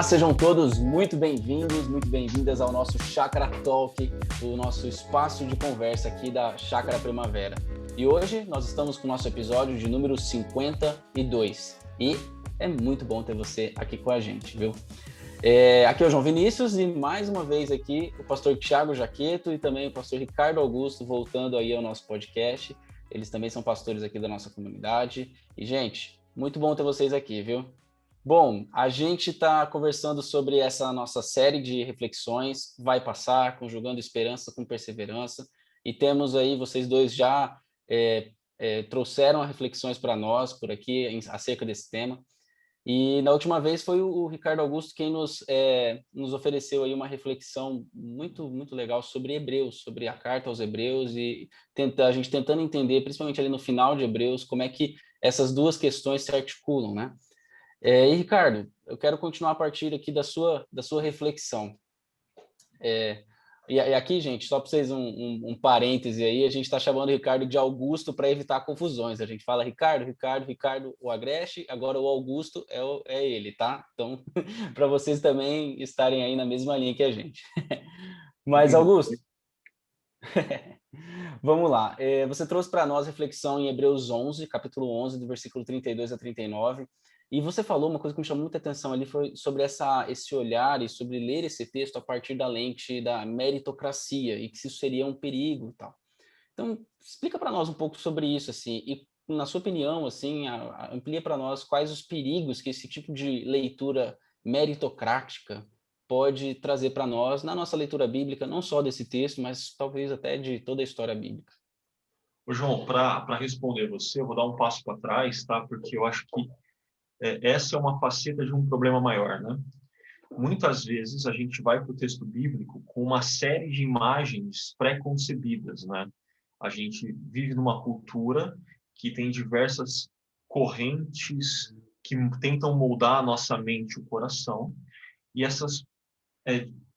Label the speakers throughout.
Speaker 1: Olá, sejam todos muito bem-vindos, muito bem-vindas ao nosso Chácara Talk, o nosso espaço de conversa aqui da Chácara Primavera. E hoje nós estamos com o nosso episódio de número 52 e é muito bom ter você aqui com a gente, viu? Aqui é o João Vinícius e mais uma vez aqui o pastor Thiago Jaqueto e também o pastor Ricardo Augusto voltando aí ao nosso podcast. Eles também são pastores aqui da nossa comunidade. E, gente, muito bom ter vocês aqui, viu? Bom, a gente está conversando sobre essa nossa série de reflexões, vai passar, conjugando esperança com perseverança, e temos aí, vocês dois já trouxeram reflexões para nós por aqui acerca desse tema, e na última vez foi o Ricardo Augusto quem nos ofereceu aí uma reflexão muito, muito legal sobre Hebreus, sobre a carta aos Hebreus, e a gente tentando entender, principalmente ali no final de Hebreus, como é que essas duas questões se articulam, né? E, Ricardo, eu quero continuar a partir aqui da sua reflexão. E aqui, gente, só para vocês um parêntese aí, a gente está chamando o Ricardo de Augusto para evitar confusões. A gente fala Ricardo, o Agreste, agora o Augusto é ele, tá? Então, para vocês também estarem aí na mesma linha que a gente. Mas, Augusto, vamos lá. Você trouxe para nós reflexão em Hebreus 11, capítulo 11, do versículo 32 a 39. E você falou uma coisa que me chamou muita atenção ali, foi sobre esse olhar e sobre ler esse texto a partir da lente da meritocracia, e que isso seria um perigo e tal. Então, explica para nós um pouco sobre isso, assim, e na sua opinião, assim, amplia para nós quais os perigos que esse tipo de leitura meritocrática pode trazer para nós na nossa leitura bíblica, não só desse texto, mas talvez até de toda a história bíblica.
Speaker 2: Ô, João, para responder você, eu vou dar um passo para trás, tá? Porque eu acho que essa é uma faceta de um problema maior, né? Muitas vezes a gente vai para o texto bíblico com uma série de imagens pré-concebidas, né? A gente vive numa cultura que tem diversas correntes que tentam moldar a nossa mente e o coração, e essas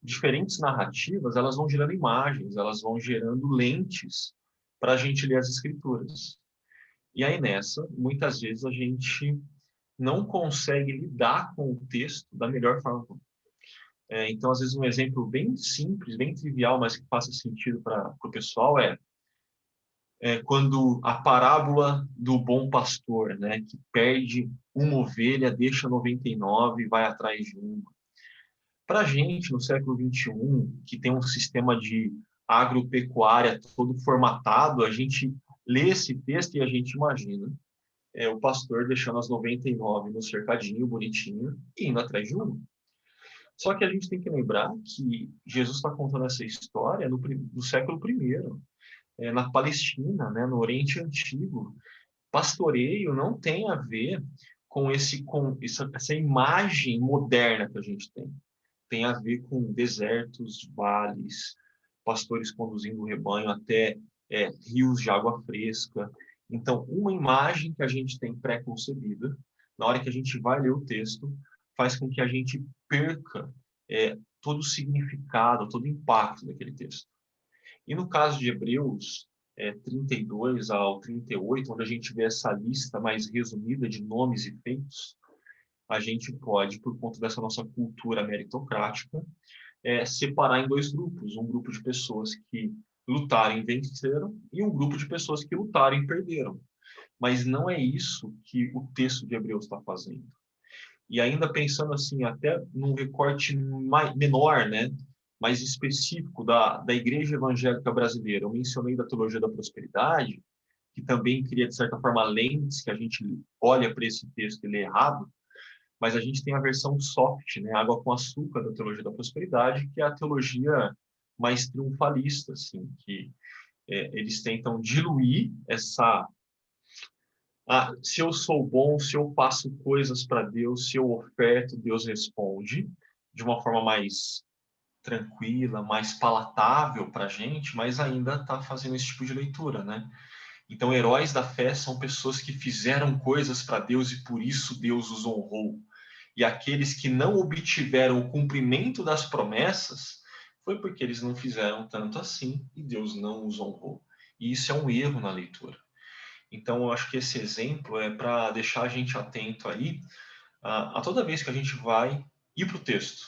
Speaker 2: diferentes narrativas, elas vão gerando imagens, elas vão gerando lentes para a gente ler as escrituras. E aí nessa, muitas vezes a gente não consegue lidar com o texto da melhor forma. Então, às vezes, um exemplo bem simples, bem trivial, mas que faça sentido para o pessoal é quando a parábola do bom pastor, né, que perde uma ovelha, deixa 99 e vai atrás de uma. Para a gente, no século XXI, que tem um sistema de agropecuária todo formatado, a gente lê esse texto e a gente imagina o pastor deixando as 99 no cercadinho, bonitinho, e indo atrás de uma. Só que a gente tem que lembrar que Jesus está contando essa história no século I, na Palestina, né, no Oriente Antigo. Pastoreio não tem a ver com essa imagem moderna que a gente tem. Tem a ver com desertos, vales, pastores conduzindo o rebanho até rios de água fresca. Então, uma imagem que a gente tem pré-concebida, na hora que a gente vai ler o texto, faz com que a gente perca todo o significado, todo o impacto daquele texto. E no caso de Hebreus 32 ao 38, onde a gente vê essa lista mais resumida de nomes e feitos, a gente pode, por conta dessa nossa cultura meritocrática, separar em dois grupos. Um grupo de pessoas que lutaram e venceram e um grupo de pessoas que lutaram e perderam. Mas não é isso que o texto de Hebreus está fazendo. E ainda pensando assim, até num recorte menor, né, mais específico da Igreja Evangélica Brasileira. Eu mencionei da Teologia da Prosperidade, que também cria, de certa forma, lentes que a gente olha para esse texto e lê errado, mas a gente tem a versão soft, né, água com açúcar da Teologia da Prosperidade, que é a teologia mais triunfalista, assim, que eles tentam diluir essa... se eu sou bom, se eu faço coisas para Deus, se eu oferto, Deus responde, de uma forma mais tranquila, mais palatável para a gente, mas ainda está fazendo esse tipo de leitura, né? Então, heróis da fé são pessoas que fizeram coisas para Deus e por isso Deus os honrou. E aqueles que não obtiveram o cumprimento das promessas foi porque eles não fizeram tanto assim e Deus não os honrou. E isso é um erro na leitura. Então, eu acho que esse exemplo é para deixar a gente atento aí a toda vez que a gente vai ir para o texto.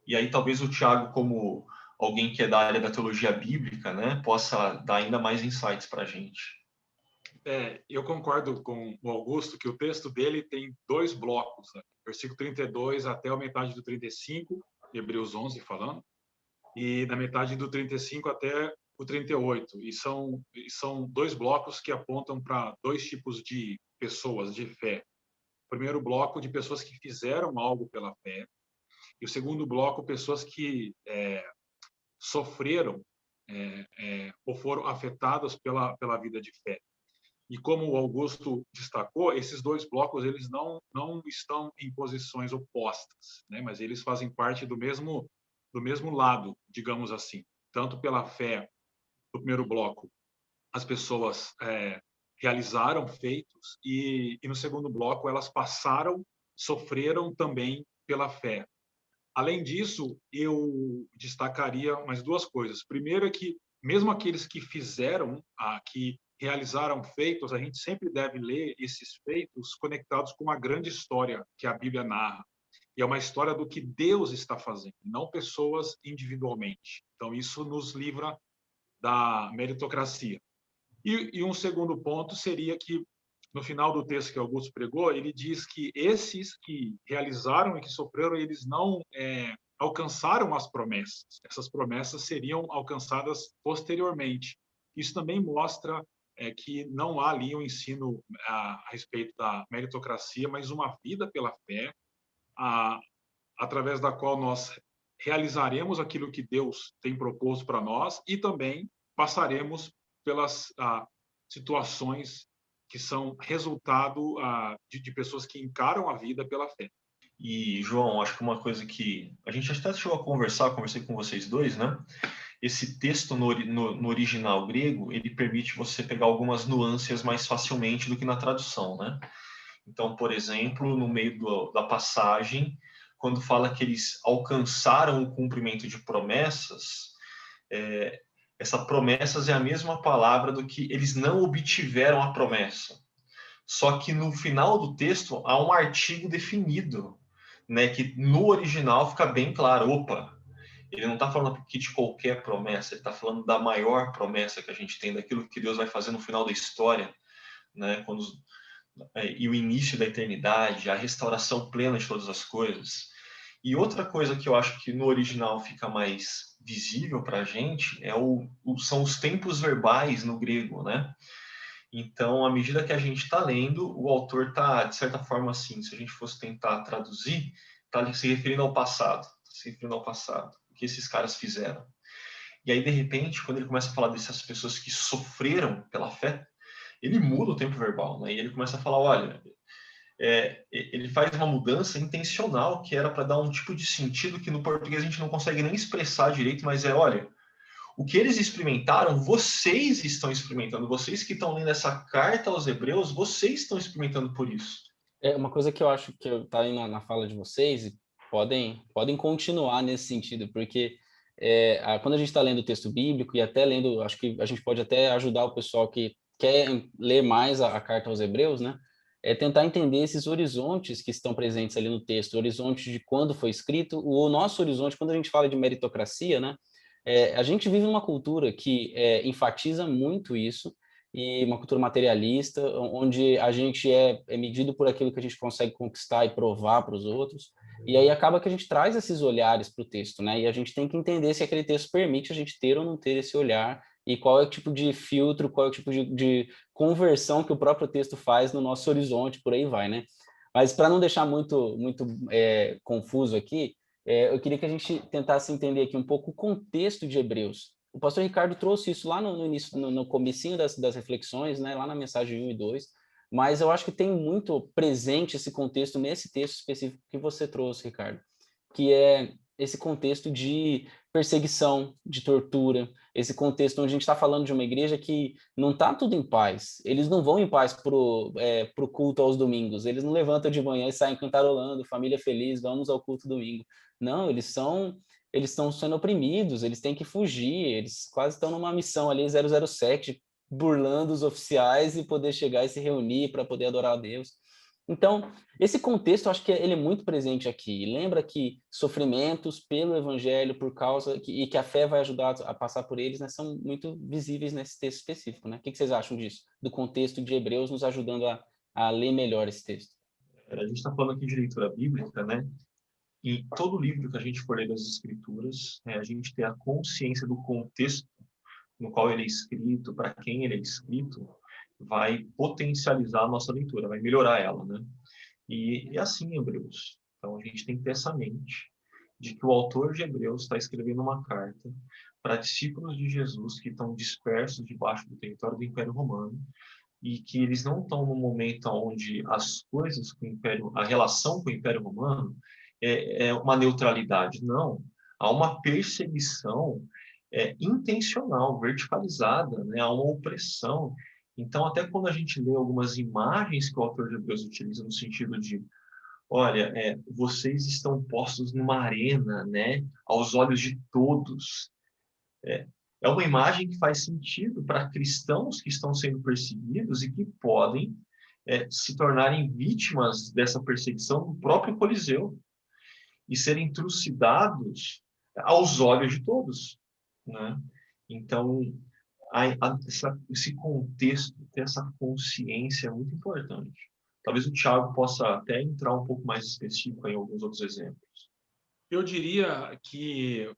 Speaker 2: E aí talvez o Tiago, como alguém que é da área da teologia bíblica, né, possa dar ainda mais insights para a gente.
Speaker 3: Eu concordo com o Augusto que o texto dele tem dois blocos, né? Versículo 32 até a metade do 35, Hebreus 11 falando, e da metade do 35 até o 38. E são dois blocos que apontam para dois tipos de pessoas de fé. O primeiro bloco de pessoas que fizeram algo pela fé, e o segundo bloco, pessoas que sofreram ou foram afetadas pela vida de fé. E como o Augusto destacou, esses dois blocos eles não estão em posições opostas, né? Mas eles fazem parte do mesmo lado, digamos assim. Tanto pela fé, no primeiro bloco, as pessoas realizaram feitos, e no segundo bloco elas sofreram também pela fé. Além disso, eu destacaria mais duas coisas. Primeiro é que, mesmo aqueles que que realizaram feitos, a gente sempre deve ler esses feitos conectados com uma grande história que a Bíblia narra. E é uma história do que Deus está fazendo, não pessoas individualmente. Então, isso nos livra da meritocracia. E um segundo ponto seria que, no final do texto que Augusto pregou, ele diz que esses que realizaram e que sofreram, eles não alcançaram as promessas. Essas promessas seriam alcançadas posteriormente. Isso também mostra que não há ali um ensino a respeito da meritocracia, mas uma vida pela fé, através da qual nós realizaremos aquilo que Deus tem proposto para nós e também passaremos pelas situações que são resultado de pessoas que encaram a vida pela fé.
Speaker 2: E, João, acho que uma coisa que a gente até chegou a conversei com vocês dois, né? Esse texto no original grego, ele permite você pegar algumas nuances mais facilmente do que na tradução, né? Então, por exemplo, no meio da passagem, quando fala que eles alcançaram o cumprimento de promessas, essa promessas é a mesma palavra do que eles não obtiveram a promessa. Só que no final do texto há um artigo definido, né, que no original fica bem claro, opa, ele não está falando aqui de qualquer promessa, ele está falando da maior promessa que a gente tem, daquilo que Deus vai fazer no final da história, né, e o início da eternidade, a restauração plena de todas as coisas. E outra coisa que eu acho que no original fica mais visível para a gente são os tempos verbais no grego, né? Então, à medida que a gente está lendo, o autor está, de certa forma, assim, se a gente fosse tentar traduzir, está se referindo ao passado, o que esses caras fizeram. E aí, de repente, quando ele começa a falar dessas pessoas que sofreram pela fé, ele muda o tempo verbal, né? E ele começa a falar, olha, ele faz uma mudança intencional que era para dar um tipo de sentido que no português a gente não consegue nem expressar direito, mas olha, o que eles experimentaram, vocês estão experimentando. Vocês que estão lendo essa carta aos Hebreus, vocês estão experimentando por isso.
Speaker 1: É uma coisa que eu acho que está aí na fala de vocês, e podem continuar nesse sentido, porque quando a gente está lendo o texto bíblico e até lendo, acho que a gente pode até ajudar o pessoal que quer ler mais a carta aos Hebreus, né? Tentar entender esses horizontes que estão presentes ali no texto, o horizonte de quando foi escrito, o nosso horizonte, quando a gente fala de meritocracia, né? A gente vive numa cultura que enfatiza muito isso, e uma cultura materialista, onde a gente é medido por aquilo que a gente consegue conquistar e provar para os outros, e aí acaba que a gente traz esses olhares para o texto, né? E a gente tem que entender se aquele texto permite a gente ter ou não ter esse olhar, e qual é o tipo de filtro, qual é o tipo de conversão que o próprio texto faz no nosso horizonte, por aí vai, né? Mas para não deixar muito confuso aqui, eu queria que a gente tentasse entender aqui um pouco o contexto de Hebreus. O pastor Ricardo trouxe isso lá no início, no comecinho das reflexões, né, lá na mensagem 1 e 2, mas eu acho que tem muito presente esse contexto nesse texto específico que você trouxe, Ricardo, que é esse contexto de perseguição, de tortura, esse contexto onde a gente está falando de uma igreja que não está tudo em paz. Eles não vão em paz pro culto aos domingos, eles não levantam de manhã e saem cantarolando, família feliz, vamos ao culto domingo. Não, eles estão sendo oprimidos, eles têm que fugir, eles quase estão numa missão ali 007, burlando os oficiais e poder chegar e se reunir para poder adorar a Deus. Então, esse contexto, eu acho que ele é muito presente aqui. Lembra que sofrimentos pelo evangelho, por causa, e que a fé vai ajudar a passar por eles, né, são muito visíveis nesse texto específico, né? O que vocês acham disso? Do contexto de Hebreus nos ajudando a ler melhor esse texto?
Speaker 2: A gente está falando aqui de leitura bíblica, né? E todo livro que a gente for ler das Escrituras, a gente ter a consciência do contexto no qual ele é escrito, para quem ele é escrito, vai potencializar a nossa leitura, vai melhorar ela, né? E é assim em Hebreus. Então, a gente tem que ter essa mente de que o autor de Hebreus está escrevendo uma carta para discípulos de Jesus que estão dispersos debaixo do território do Império Romano e que eles não estão no momento onde as coisas com o Império, a relação com o Império Romano é uma neutralidade. Não. Há uma perseguição intencional, verticalizada, né? Há uma opressão. Então, até quando a gente lê algumas imagens que o autor de Hebreus utiliza no sentido de, olha, vocês estão postos numa arena, né? Aos olhos de todos. É uma imagem que faz sentido para cristãos que estão sendo perseguidos e que podem se tornarem vítimas dessa perseguição no próprio Coliseu e serem trucidados aos olhos de todos, né? Então, esse contexto, ter essa consciência é muito importante. Talvez o Thiago possa até entrar um pouco mais específico em alguns outros exemplos.
Speaker 3: Eu diria que,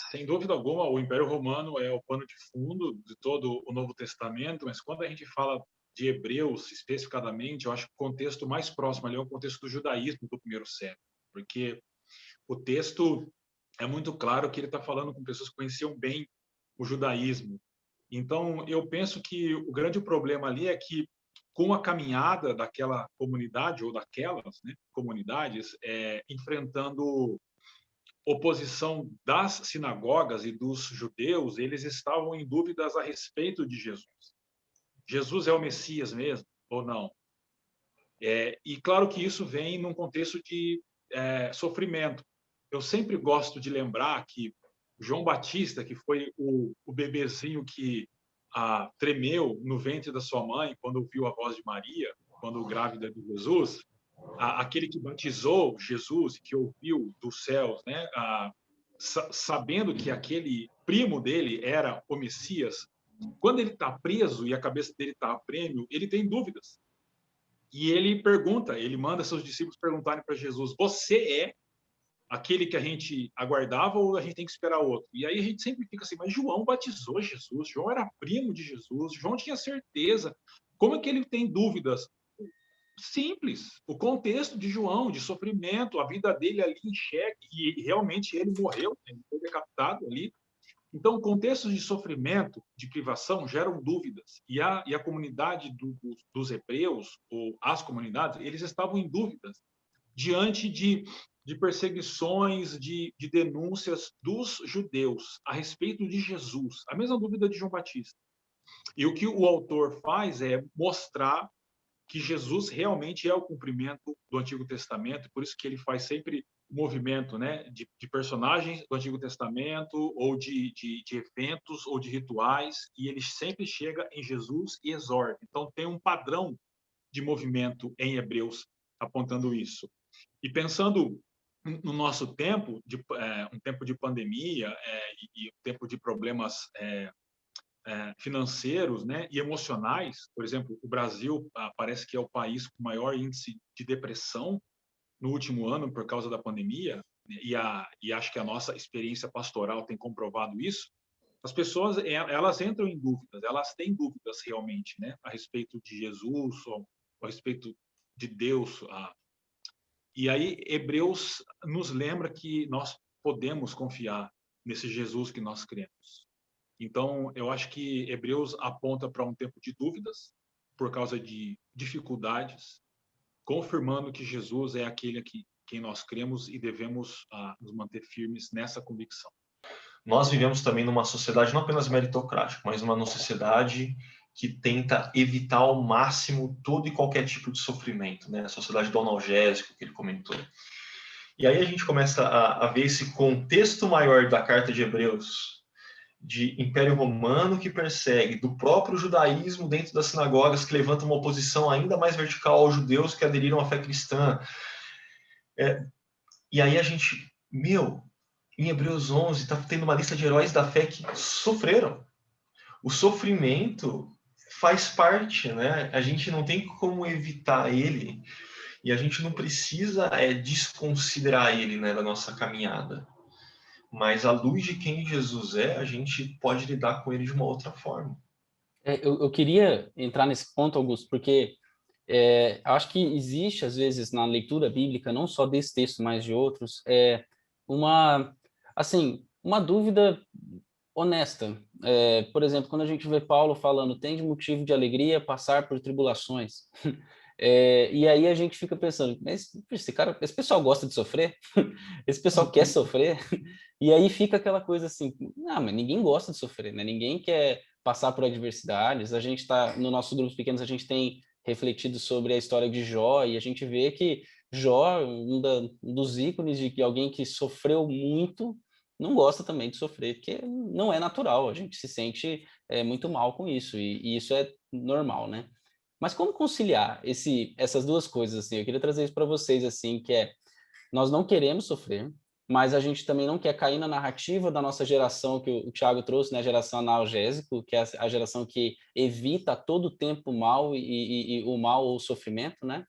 Speaker 3: sem dúvida alguma, o Império Romano é o pano de fundo de todo o Novo Testamento, mas quando a gente fala de Hebreus especificadamente, eu acho que o contexto mais próximo ali é o contexto do judaísmo do primeiro século, porque o texto é muito claro que ele está falando com pessoas que conheciam bem o judaísmo. Então, eu penso que o grande problema ali é que, com a caminhada daquela comunidade ou daquelas, né, comunidades, enfrentando oposição das sinagogas e dos judeus, eles estavam em dúvidas a respeito de Jesus. Jesus é o Messias mesmo ou não? E claro que isso vem num contexto de sofrimento. Eu sempre gosto de lembrar que João Batista, que foi o bebezinho que tremeu no ventre da sua mãe quando ouviu a voz de Maria, quando grávida de Jesus, aquele que batizou Jesus, que ouviu dos céus, né, sabendo que aquele primo dele era o Messias, quando ele está preso e a cabeça dele está a prêmio, ele tem dúvidas. E ele pergunta, ele manda seus discípulos perguntarem para Jesus: você é aquele que a gente aguardava ou a gente tem que esperar outro? E aí a gente sempre fica assim, mas João batizou Jesus, João era primo de Jesus, João tinha certeza. Como é que ele tem dúvidas? Simples. O contexto de João, de sofrimento, a vida dele ali em xeque, e realmente ele morreu, ele foi decapitado ali. Então, contextos de sofrimento, de privação, geram dúvidas. E a comunidade dos hebreus, ou as comunidades, eles estavam em dúvidas diante de perseguições, de denúncias dos judeus a respeito de Jesus. A mesma dúvida de João Batista. E o que o autor faz é mostrar que Jesus realmente é o cumprimento do Antigo Testamento, por isso que ele faz sempre o movimento, né, de personagens do Antigo Testamento, ou de eventos, ou de rituais, e ele sempre chega em Jesus e exorta. Então, tem um padrão de movimento em Hebreus apontando isso. E pensando no nosso tempo, um tempo de pandemia e um tempo de problemas financeiros, né, e emocionais. Por exemplo, o Brasil parece que é o país com maior índice de depressão no último ano por causa da pandemia, e acho que a nossa experiência pastoral tem comprovado isso. As pessoas, elas entram em dúvidas, elas têm dúvidas realmente, né, a respeito de Jesus ou a respeito de Deus. E aí Hebreus nos lembra que nós podemos confiar nesse Jesus que nós cremos. Então, eu acho que Hebreus aponta para um tempo de dúvidas, por causa de dificuldades, confirmando que Jesus é aquele que quem nós cremos e devemos nos manter firmes nessa convicção.
Speaker 2: Nós vivemos também numa sociedade não apenas meritocrática, mas numa sociedade que tenta evitar ao máximo todo e qualquer tipo de sofrimento, né? A sociedade do analgésico que ele comentou. E aí a gente começa a ver esse contexto maior da carta de Hebreus, de Império Romano que persegue, do próprio judaísmo dentro das sinagogas que levanta uma oposição ainda mais vertical aos judeus que aderiram à fé cristã. E aí a gente, em Hebreus 11 está tendo uma lista de heróis da fé que sofreram. O sofrimento faz parte, né? A gente não tem como evitar ele e a gente não precisa desconsiderar ele, né, da nossa caminhada. Mas à luz de quem Jesus é, a gente pode lidar com ele de uma outra forma.
Speaker 1: Eu queria entrar nesse ponto, Augusto, porque eu acho que existe, às vezes, na leitura bíblica, não só desse texto, mas de outros, uma, assim, uma dúvida honesta. Por exemplo, quando a gente vê Paulo falando, tem de motivo de alegria passar por tribulações. E aí a gente fica pensando, mas esse pessoal gosta de sofrer? Esse pessoal quer sofrer? E aí fica aquela coisa assim, não, mas ninguém gosta de sofrer, né? Ninguém quer passar por adversidades. A gente está, no nosso grupos pequenos, a gente tem refletido sobre a história de Jó e a gente vê que Jó, um dos ícones de que alguém que sofreu muito, não gosta também de sofrer, porque não é natural, a gente se sente muito mal com isso, e isso é normal, né? Mas como conciliar essas duas coisas, assim? Eu queria trazer isso para vocês, assim, nós não queremos sofrer, mas a gente também não quer cair na narrativa da nossa geração, que o Thiago trouxe, né? A geração analgésico, que é a geração que evita a todo tempo o mal e o mal ou o sofrimento, né?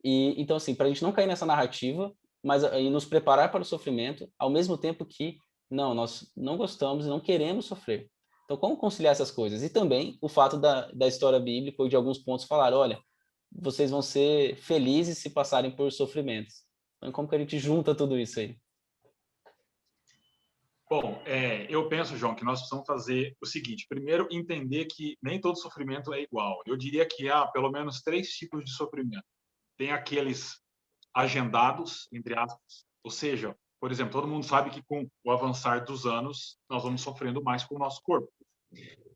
Speaker 1: Então, assim, para a gente não cair nessa narrativa, mas e nos preparar para o sofrimento, ao mesmo tempo que, não, nós não gostamos e não queremos sofrer. Então, como conciliar essas coisas? E também o fato da história bíblica, ou de alguns pontos, falar, olha, vocês vão ser felizes se passarem por sofrimentos. Então, como que a gente junta tudo isso aí?
Speaker 3: Bom, eu penso, João, que nós precisamos fazer o seguinte: primeiro, entender que nem todo sofrimento é igual. Eu diria que há pelo menos 3 tipos de sofrimento. Tem aqueles agendados, entre aspas, ou seja, por exemplo, todo mundo sabe que com o avançar dos anos, nós vamos sofrendo mais com o nosso corpo.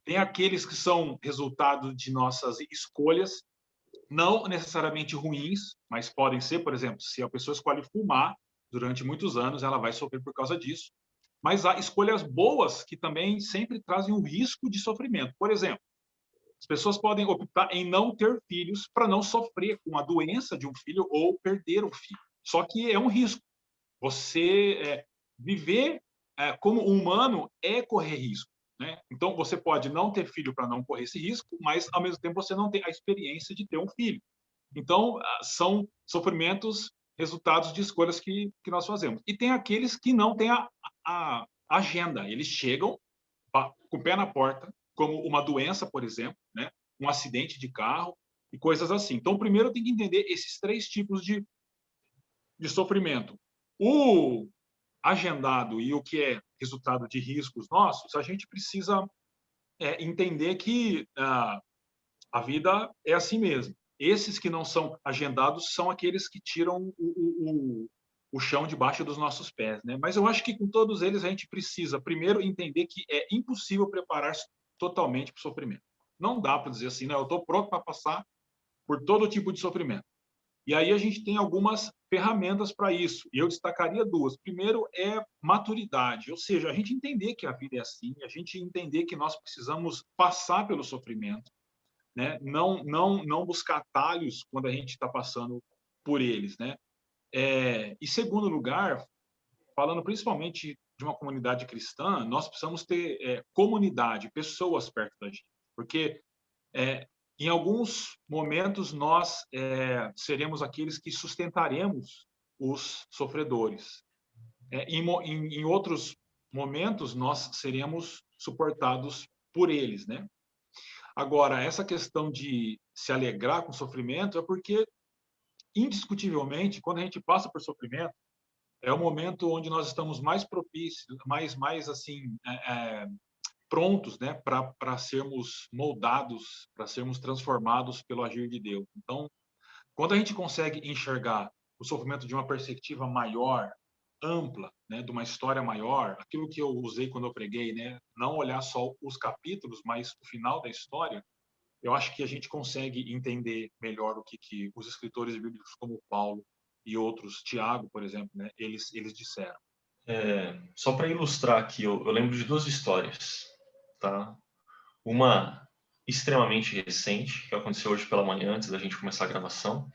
Speaker 3: Tem aqueles que são resultado de nossas escolhas, não necessariamente ruins, mas podem ser, por exemplo, se a pessoa escolhe fumar durante muitos anos, ela vai sofrer por causa disso. Mas há escolhas boas que também sempre trazem um risco de sofrimento. Por exemplo, as pessoas podem optar em não ter filhos para não sofrer com a doença de um filho ou perder um filho. Só que é um risco. Você viver como humano é correr risco, né? Então, você pode não ter filho para não correr esse risco, mas, ao mesmo tempo, você não tem a experiência de ter um filho. Então, são sofrimentos resultados de escolhas que nós fazemos. E tem aqueles que não têm a agenda. Eles chegam com o pé na porta, como uma doença, por exemplo, né? Um acidente de carro e coisas assim. Então, primeiro tem que entender esses 3 tipos de sofrimento. O agendado e o que é resultado de riscos nossos, a gente precisa entender que a vida é assim mesmo. Esses que não são agendados são aqueles que tiram o chão debaixo dos nossos pés, né? Mas eu acho que com todos eles a gente precisa primeiro entender que é impossível preparar-se totalmente para o sofrimento. Não dá para dizer assim, não, eu estou pronto para passar por todo tipo de sofrimento. E aí a gente tem algumas ferramentas para isso. E eu destacaria 2. Primeiro é maturidade, ou seja, a gente entender que a vida é assim, a gente entender que nós precisamos passar pelo sofrimento, né? Não buscar atalhos quando a gente está passando por eles, né? E segundo lugar, falando principalmente de uma comunidade cristã, nós precisamos ter comunidade, pessoas perto da gente, porque em alguns momentos nós seremos aqueles que sustentaremos os sofredores. Em outros momentos nós seremos suportados por eles, né? Agora, essa questão de se alegrar com o sofrimento é porque, indiscutivelmente, quando a gente passa por sofrimento, é o momento onde nós estamos mais propícios, mais assim, prontos, né, para sermos moldados, para sermos transformados pelo agir de Deus. Então, quando a gente consegue enxergar o sofrimento de uma perspectiva maior, ampla, né, de uma história maior, aquilo que eu usei quando eu preguei, né, não olhar só os capítulos, mas o final da história, eu acho que a gente consegue entender melhor o que os escritores bíblicos como Paulo e outros, Tiago, por exemplo, né, eles disseram.
Speaker 2: Só para ilustrar aqui, eu lembro de 2 histórias. tá? Uma extremamente recente, que aconteceu hoje pela manhã, antes da gente começar a gravação,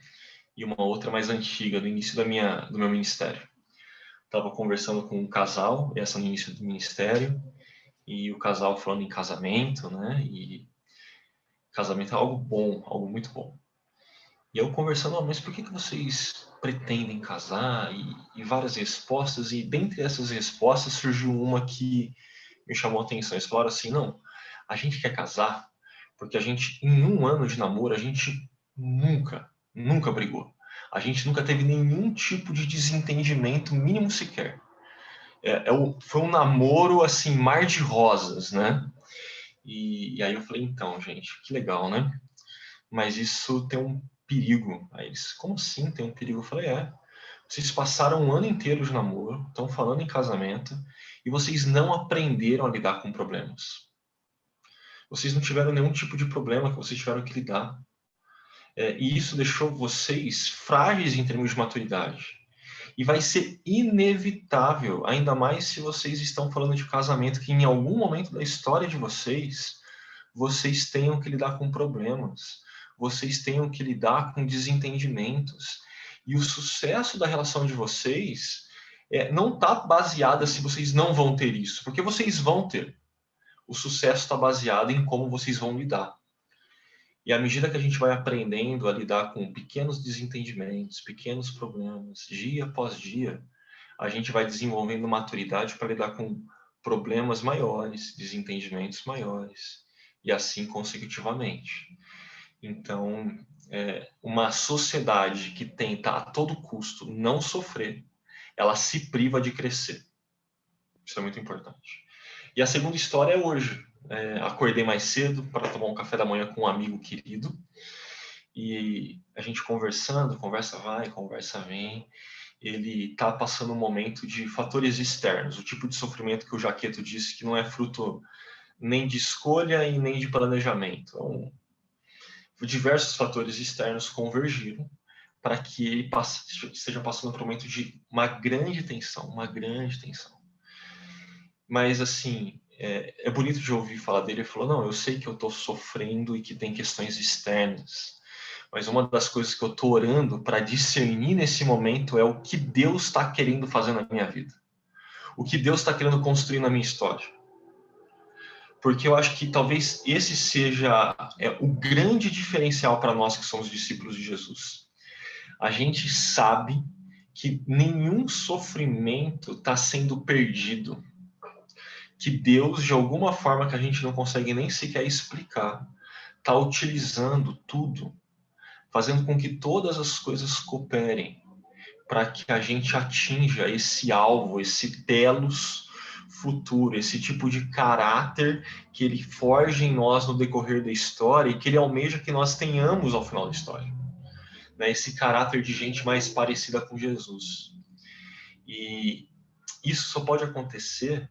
Speaker 2: e uma outra mais antiga, do início do meu ministério. Estava conversando com um casal, essa no início do ministério, e o casal falando em casamento, né? E casamento é algo bom, algo muito bom. E eu conversando, mas por que vocês pretendem casar? E várias respostas, e dentre essas respostas surgiu uma que me chamou a atenção. Eles falaram assim, não, a gente quer casar porque a gente, em um ano de namoro, a gente nunca brigou. A gente nunca teve nenhum tipo de desentendimento mínimo sequer. Foi um namoro, assim, mar de rosas, né? E aí eu falei, então, gente, que legal, né? Mas isso tem um perigo. Aí eles, como assim tem um perigo? Eu falei, vocês passaram um ano inteiro de namoro, estão falando em casamento, e vocês não aprenderam a lidar com problemas. Vocês não tiveram nenhum tipo de problema que vocês tiveram que lidar. E isso deixou vocês frágeis em termos de maturidade. E vai ser inevitável, ainda mais se vocês estão falando de casamento, que em algum momento da história de vocês tenham que lidar com problemas, vocês tenham que lidar com desentendimentos. E o sucesso da relação de vocês não está baseado se vocês não vão ter isso, porque vocês vão ter. O sucesso está baseado em como vocês vão lidar. E à medida que a gente vai aprendendo a lidar com pequenos desentendimentos, pequenos problemas, dia após dia, a gente vai desenvolvendo maturidade para lidar com problemas maiores, desentendimentos maiores, e assim consecutivamente. Então, uma sociedade que tenta a todo custo não sofrer, ela se priva de crescer. Isso é muito importante. E a segunda história é hoje. Acordei mais cedo para tomar um café da manhã com um amigo querido, e a gente conversando, conversa vai, conversa vem. Ele está passando um momento de fatores externos, o tipo de sofrimento que o Jaqueto disse que não é fruto nem de escolha e nem de planejamento. Então, diversos fatores externos convergiram para que ele esteja passando por um momento de uma grande tensão. Mas, assim, é bonito de ouvir falar dele. Ele falou, não, eu sei que eu estou sofrendo e que tem questões externas, mas uma das coisas que eu estou orando para discernir nesse momento é o que Deus está querendo fazer na minha vida. O que Deus está querendo construir na minha história. Porque eu acho que talvez esse seja o grande diferencial para nós que somos discípulos de Jesus. A gente sabe que nenhum sofrimento está sendo perdido. Que Deus, de alguma forma que a gente não consegue nem sequer explicar, está utilizando tudo, fazendo com que todas as coisas cooperem para que a gente atinja esse alvo, esse telos futuro, esse tipo de caráter que ele forja em nós no decorrer da história e que ele almeja que nós tenhamos ao final da história. Né? Esse caráter de gente mais parecida com Jesus. E isso só pode acontecer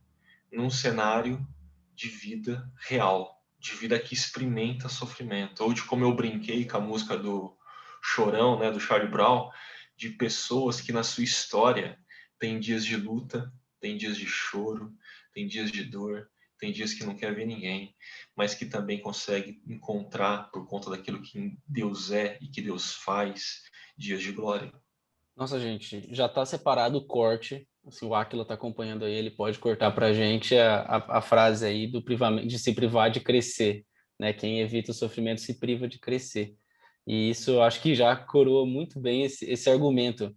Speaker 2: num cenário de vida real, de vida que experimenta sofrimento, ou de como eu brinquei com a música do Chorão, né, do Charlie Brown, de pessoas que na sua história tem dias de luta, tem dias de choro, tem dias de dor, tem dias que não quer ver ninguém, mas que também consegue encontrar, por conta daquilo que Deus é e que Deus faz, dias de glória.
Speaker 1: Nossa, gente, já está separado o corte. Assim, o Átila está acompanhando aí, ele pode cortar para a gente a frase aí de se privar de crescer, né? Quem evita o sofrimento se priva de crescer. E isso eu acho que já coroa muito bem esse argumento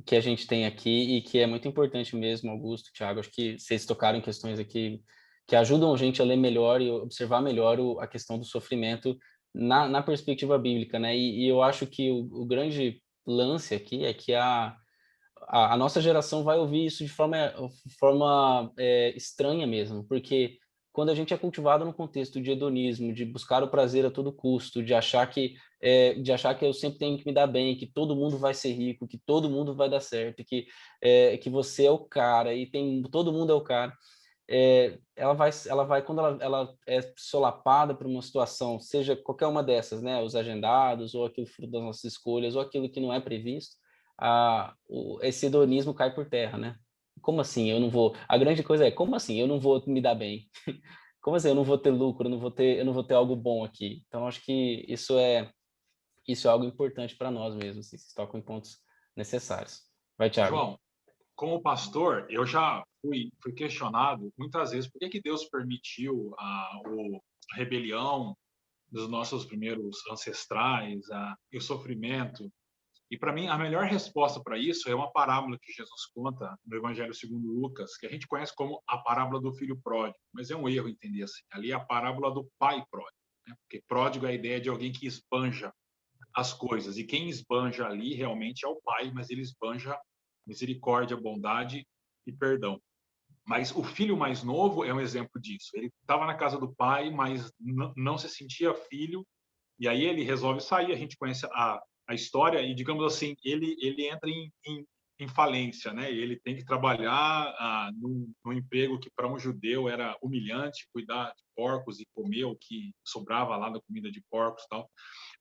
Speaker 1: que a gente tem aqui e que é muito importante mesmo, Augusto, Thiago. Acho que vocês tocaram em questões aqui que ajudam a gente a ler melhor e observar melhor a questão do sofrimento na perspectiva bíblica, né? E eu acho que o grande lance aqui é que a nossa geração vai ouvir isso de forma estranha mesmo, porque quando a gente é cultivado no contexto de hedonismo, de buscar o prazer a todo custo, de achar que eu sempre tenho que me dar bem, que todo mundo vai ser rico, que todo mundo vai dar certo, que você é o cara e todo mundo é o cara, ela vai quando ela é solapada por uma situação, seja qualquer uma dessas, né, os agendados, ou aquilo fruto das nossas escolhas, ou aquilo que não é previsto, esse hedonismo cai por terra, né? Como assim eu não vou? A grande coisa é, como assim eu não vou me dar bem? como assim, eu não vou ter lucro, eu não vou ter algo bom aqui. Então, acho que isso é algo importante para nós mesmos, assim, se tocam em pontos necessários. Vai, Thiago.
Speaker 3: João, como pastor, eu já fui questionado muitas vezes por que Deus permitiu a rebelião dos nossos primeiros ancestrais, e o sofrimento. E para mim, a melhor resposta para isso é uma parábola que Jesus conta no Evangelho segundo Lucas, que a gente conhece como a parábola do filho pródigo, mas é um erro entender assim. Ali é a parábola do pai pródigo, né? Porque pródigo é a ideia de alguém que esbanja as coisas, e quem esbanja ali realmente é o pai, mas ele esbanja misericórdia, bondade e perdão. Mas o filho mais novo é um exemplo disso. Ele estava na casa do pai, mas não se sentia filho, e aí ele resolve sair. A gente conhece a história e, digamos assim, ele entra em falência, né? Ele tem que trabalhar num emprego que para um judeu era humilhante, cuidar de porcos e comer o que sobrava lá da comida de porcos e tal.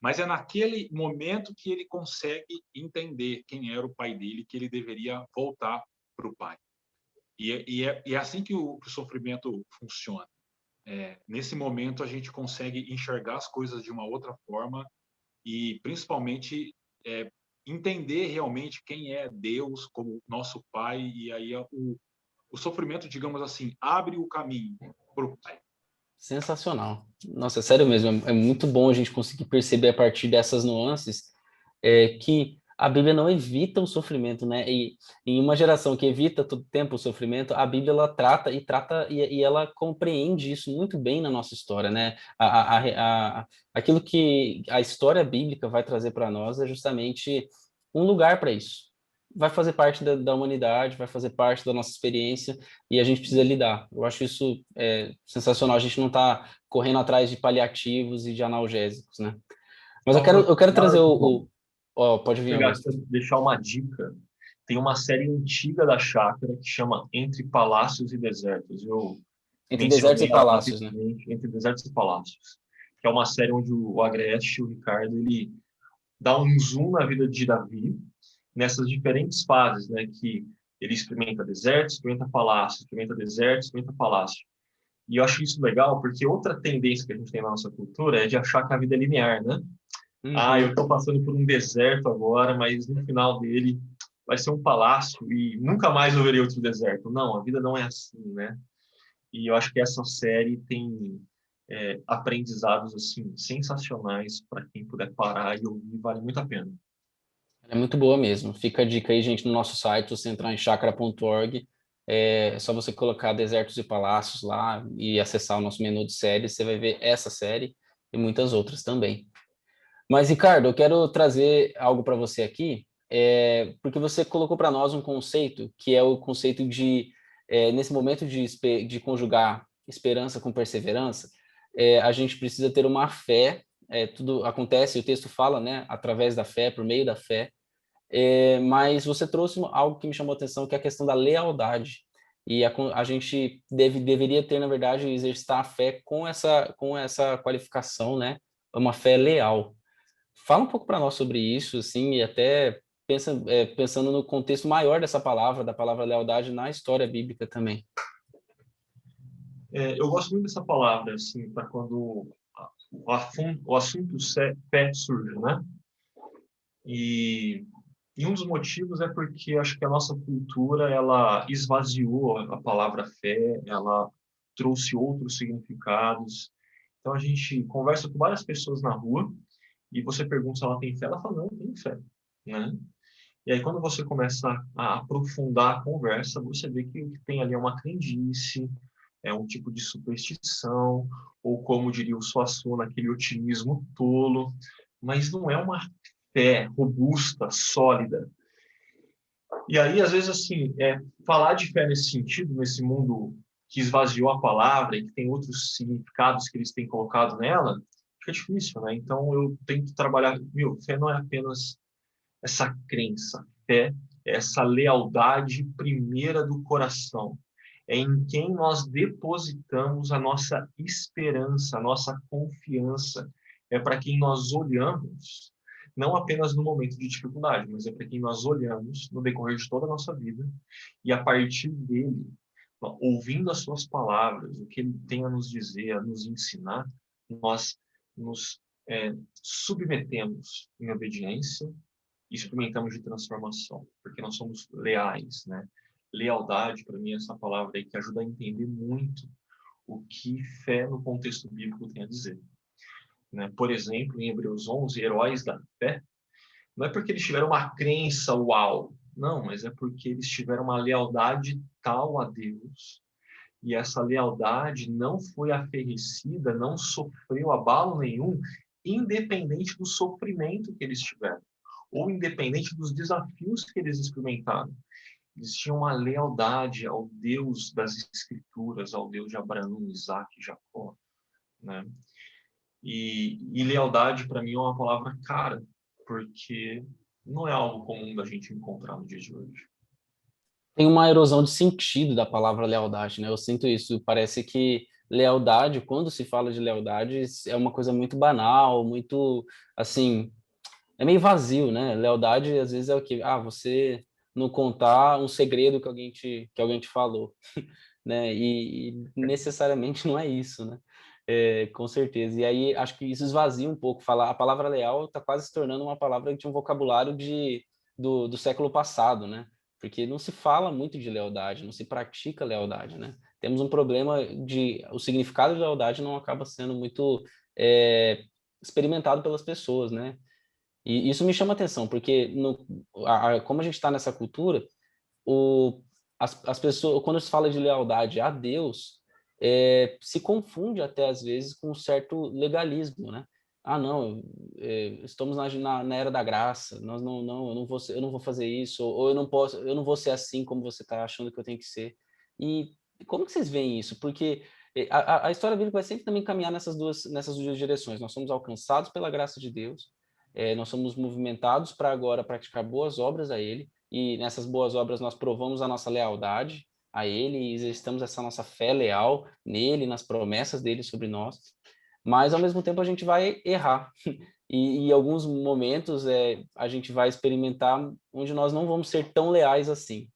Speaker 3: Mas é naquele momento que ele consegue entender quem era o pai dele, que ele deveria voltar para o pai. E é assim que o sofrimento funciona. Nesse momento, a gente consegue enxergar as coisas de uma outra forma e, principalmente, entender realmente quem é Deus como nosso Pai. E aí o sofrimento, digamos assim, abre o caminho para o Pai.
Speaker 1: Sensacional. Nossa, sério mesmo, é muito bom a gente conseguir perceber a partir dessas nuances que a Bíblia não evita o sofrimento, né? E em uma geração que evita todo tempo o sofrimento, a Bíblia ela trata e ela compreende isso muito bem na nossa história, né? Aquilo que a história bíblica vai trazer para nós é justamente um lugar para isso. Vai fazer parte da humanidade, vai fazer parte da nossa experiência e a gente precisa lidar. Eu acho isso sensacional. A gente não está correndo atrás de paliativos e de analgésicos, né? Mas
Speaker 2: Paulo,
Speaker 1: eu quero trazer
Speaker 2: João,
Speaker 1: Ó, pode vir,
Speaker 2: pegar,
Speaker 1: Augusto.
Speaker 2: deixar uma dica. Tem uma série antiga da Chácara que chama Entre Palácios e Desertos. Eu
Speaker 1: Entre desertos e
Speaker 2: mencionei ela
Speaker 1: palácios, né?
Speaker 2: rapidamente, Entre Desertos e Palácios, que é uma série onde o Agreste, o Ricardo, ele dá um zoom na vida de Davi, nessas diferentes fases, né? Que ele experimenta deserto, experimenta palácio, experimenta deserto, experimenta palácio. E eu acho isso legal porque outra tendência que a gente tem na nossa cultura é de achar que a vida é linear, né? Ah, eu
Speaker 1: Uhum.
Speaker 2: estou passando por um deserto agora, mas no final dele vai ser um palácio e nunca mais eu verei outro deserto. Não, a vida não é assim, né? E eu acho que essa série tem aprendizados assim sensacionais para quem puder parar e ouvir, vale muito a pena.
Speaker 1: É muito boa mesmo. Fica a dica aí, gente, no nosso site, você entrar em chakra.org, é só você colocar Desertos e Palácios lá e acessar o nosso menu de séries, você vai ver essa série e muitas outras também. Mas, Ricardo, eu quero trazer algo para você aqui, porque você colocou para nós um conceito que é o conceito de, nesse momento de conjugar esperança com perseverança, a gente precisa ter uma fé, tudo acontece, o texto fala, né, através da fé, por meio da fé, mas você trouxe algo que me chamou a atenção, que é a questão da lealdade. E a gente deveria ter, na verdade, exercitar a fé com essa qualificação, né? Uma fé leal. Fala um pouco para nós sobre isso, assim, e até pensando no contexto maior dessa palavra, da palavra lealdade na história bíblica também.
Speaker 2: Eu gosto muito dessa palavra, assim, para quando o assunto fé surge, né? E, e um dos motivos é porque eu acho que a nossa cultura, ela esvaziou a palavra fé, ela trouxe outros significados. Então, a gente conversa com várias pessoas na rua e você pergunta se ela tem fé, ela fala, não, tem fé, né? E aí, quando você começa a aprofundar a conversa, você vê que o que tem ali é uma crendice, é um tipo de superstição, ou como diria o Suassuna, aquele otimismo tolo, mas não é uma fé robusta, sólida. E aí, às vezes, assim, falar de fé nesse sentido, nesse mundo que esvaziou a palavra e que tem outros significados que eles têm colocado nela, fica difícil, né? Então, eu tento trabalhar, fé não é apenas essa crença, fé é essa lealdade primeira do coração. É em quem nós depositamos a nossa esperança, a nossa confiança. É para quem nós olhamos, não apenas no momento de dificuldade, mas é para quem nós olhamos no decorrer de toda a nossa vida, e a partir dele ouvindo as suas palavras, o que ele tem a nos dizer, a nos ensinar, nós nos submetemos em obediência e experimentamos de transformação, porque nós somos leais, né? Lealdade, para mim, é essa palavra aí que ajuda a entender muito o que fé no contexto bíblico tem a dizer, né? Por exemplo, em Hebreus 11, heróis da fé, não é porque eles tiveram uma crença uau, não, mas é porque eles tiveram uma lealdade tal a Deus, e essa lealdade não foi aferrecida, não sofreu abalo nenhum, independente do sofrimento que eles tiveram, ou independente dos desafios que eles experimentaram. Eles tinham uma lealdade ao Deus das Escrituras, ao Deus de Abraão, Isaac e Jacó, né? E lealdade, para mim, é uma palavra cara, porque não é algo comum da gente encontrar no dia de hoje.
Speaker 1: Tem uma erosão de sentido da palavra lealdade, né? Eu sinto isso. Parece que lealdade, quando se fala de lealdade, é uma coisa muito banal, muito, assim, é meio vazio, né? Lealdade, às vezes, é o quê? Ah, você não contar um segredo que alguém te falou, né? E necessariamente não é isso, né? Com certeza. E aí, acho que isso esvazia um pouco. Falar, a palavra leal está quase se tornando uma palavra de um vocabulário do século passado, né? Porque não se fala muito de lealdade, não se pratica lealdade, né? Temos um problema o significado de lealdade não acaba sendo muito experimentado pelas pessoas, né? E isso me chama atenção, porque como a gente está nessa cultura, as pessoas, quando se fala de lealdade a Deus, se confunde até às vezes com um certo legalismo, né? Ah, não, estamos na era da graça, nós eu não vou fazer isso, ou eu não vou ser assim como você está achando que eu tenho que ser. E como que vocês veem isso? Porque a história bíblica vai sempre também caminhar nessas duas direções. Nós somos alcançados pela graça de Deus, nós somos movimentados para agora praticar boas obras a Ele, e nessas boas obras nós provamos a nossa lealdade a Ele e exercitamos essa nossa fé leal nele, nas promessas dele sobre nós, mas ao mesmo tempo a gente vai errar. E em alguns momentos a gente vai experimentar onde nós não vamos ser tão leais assim.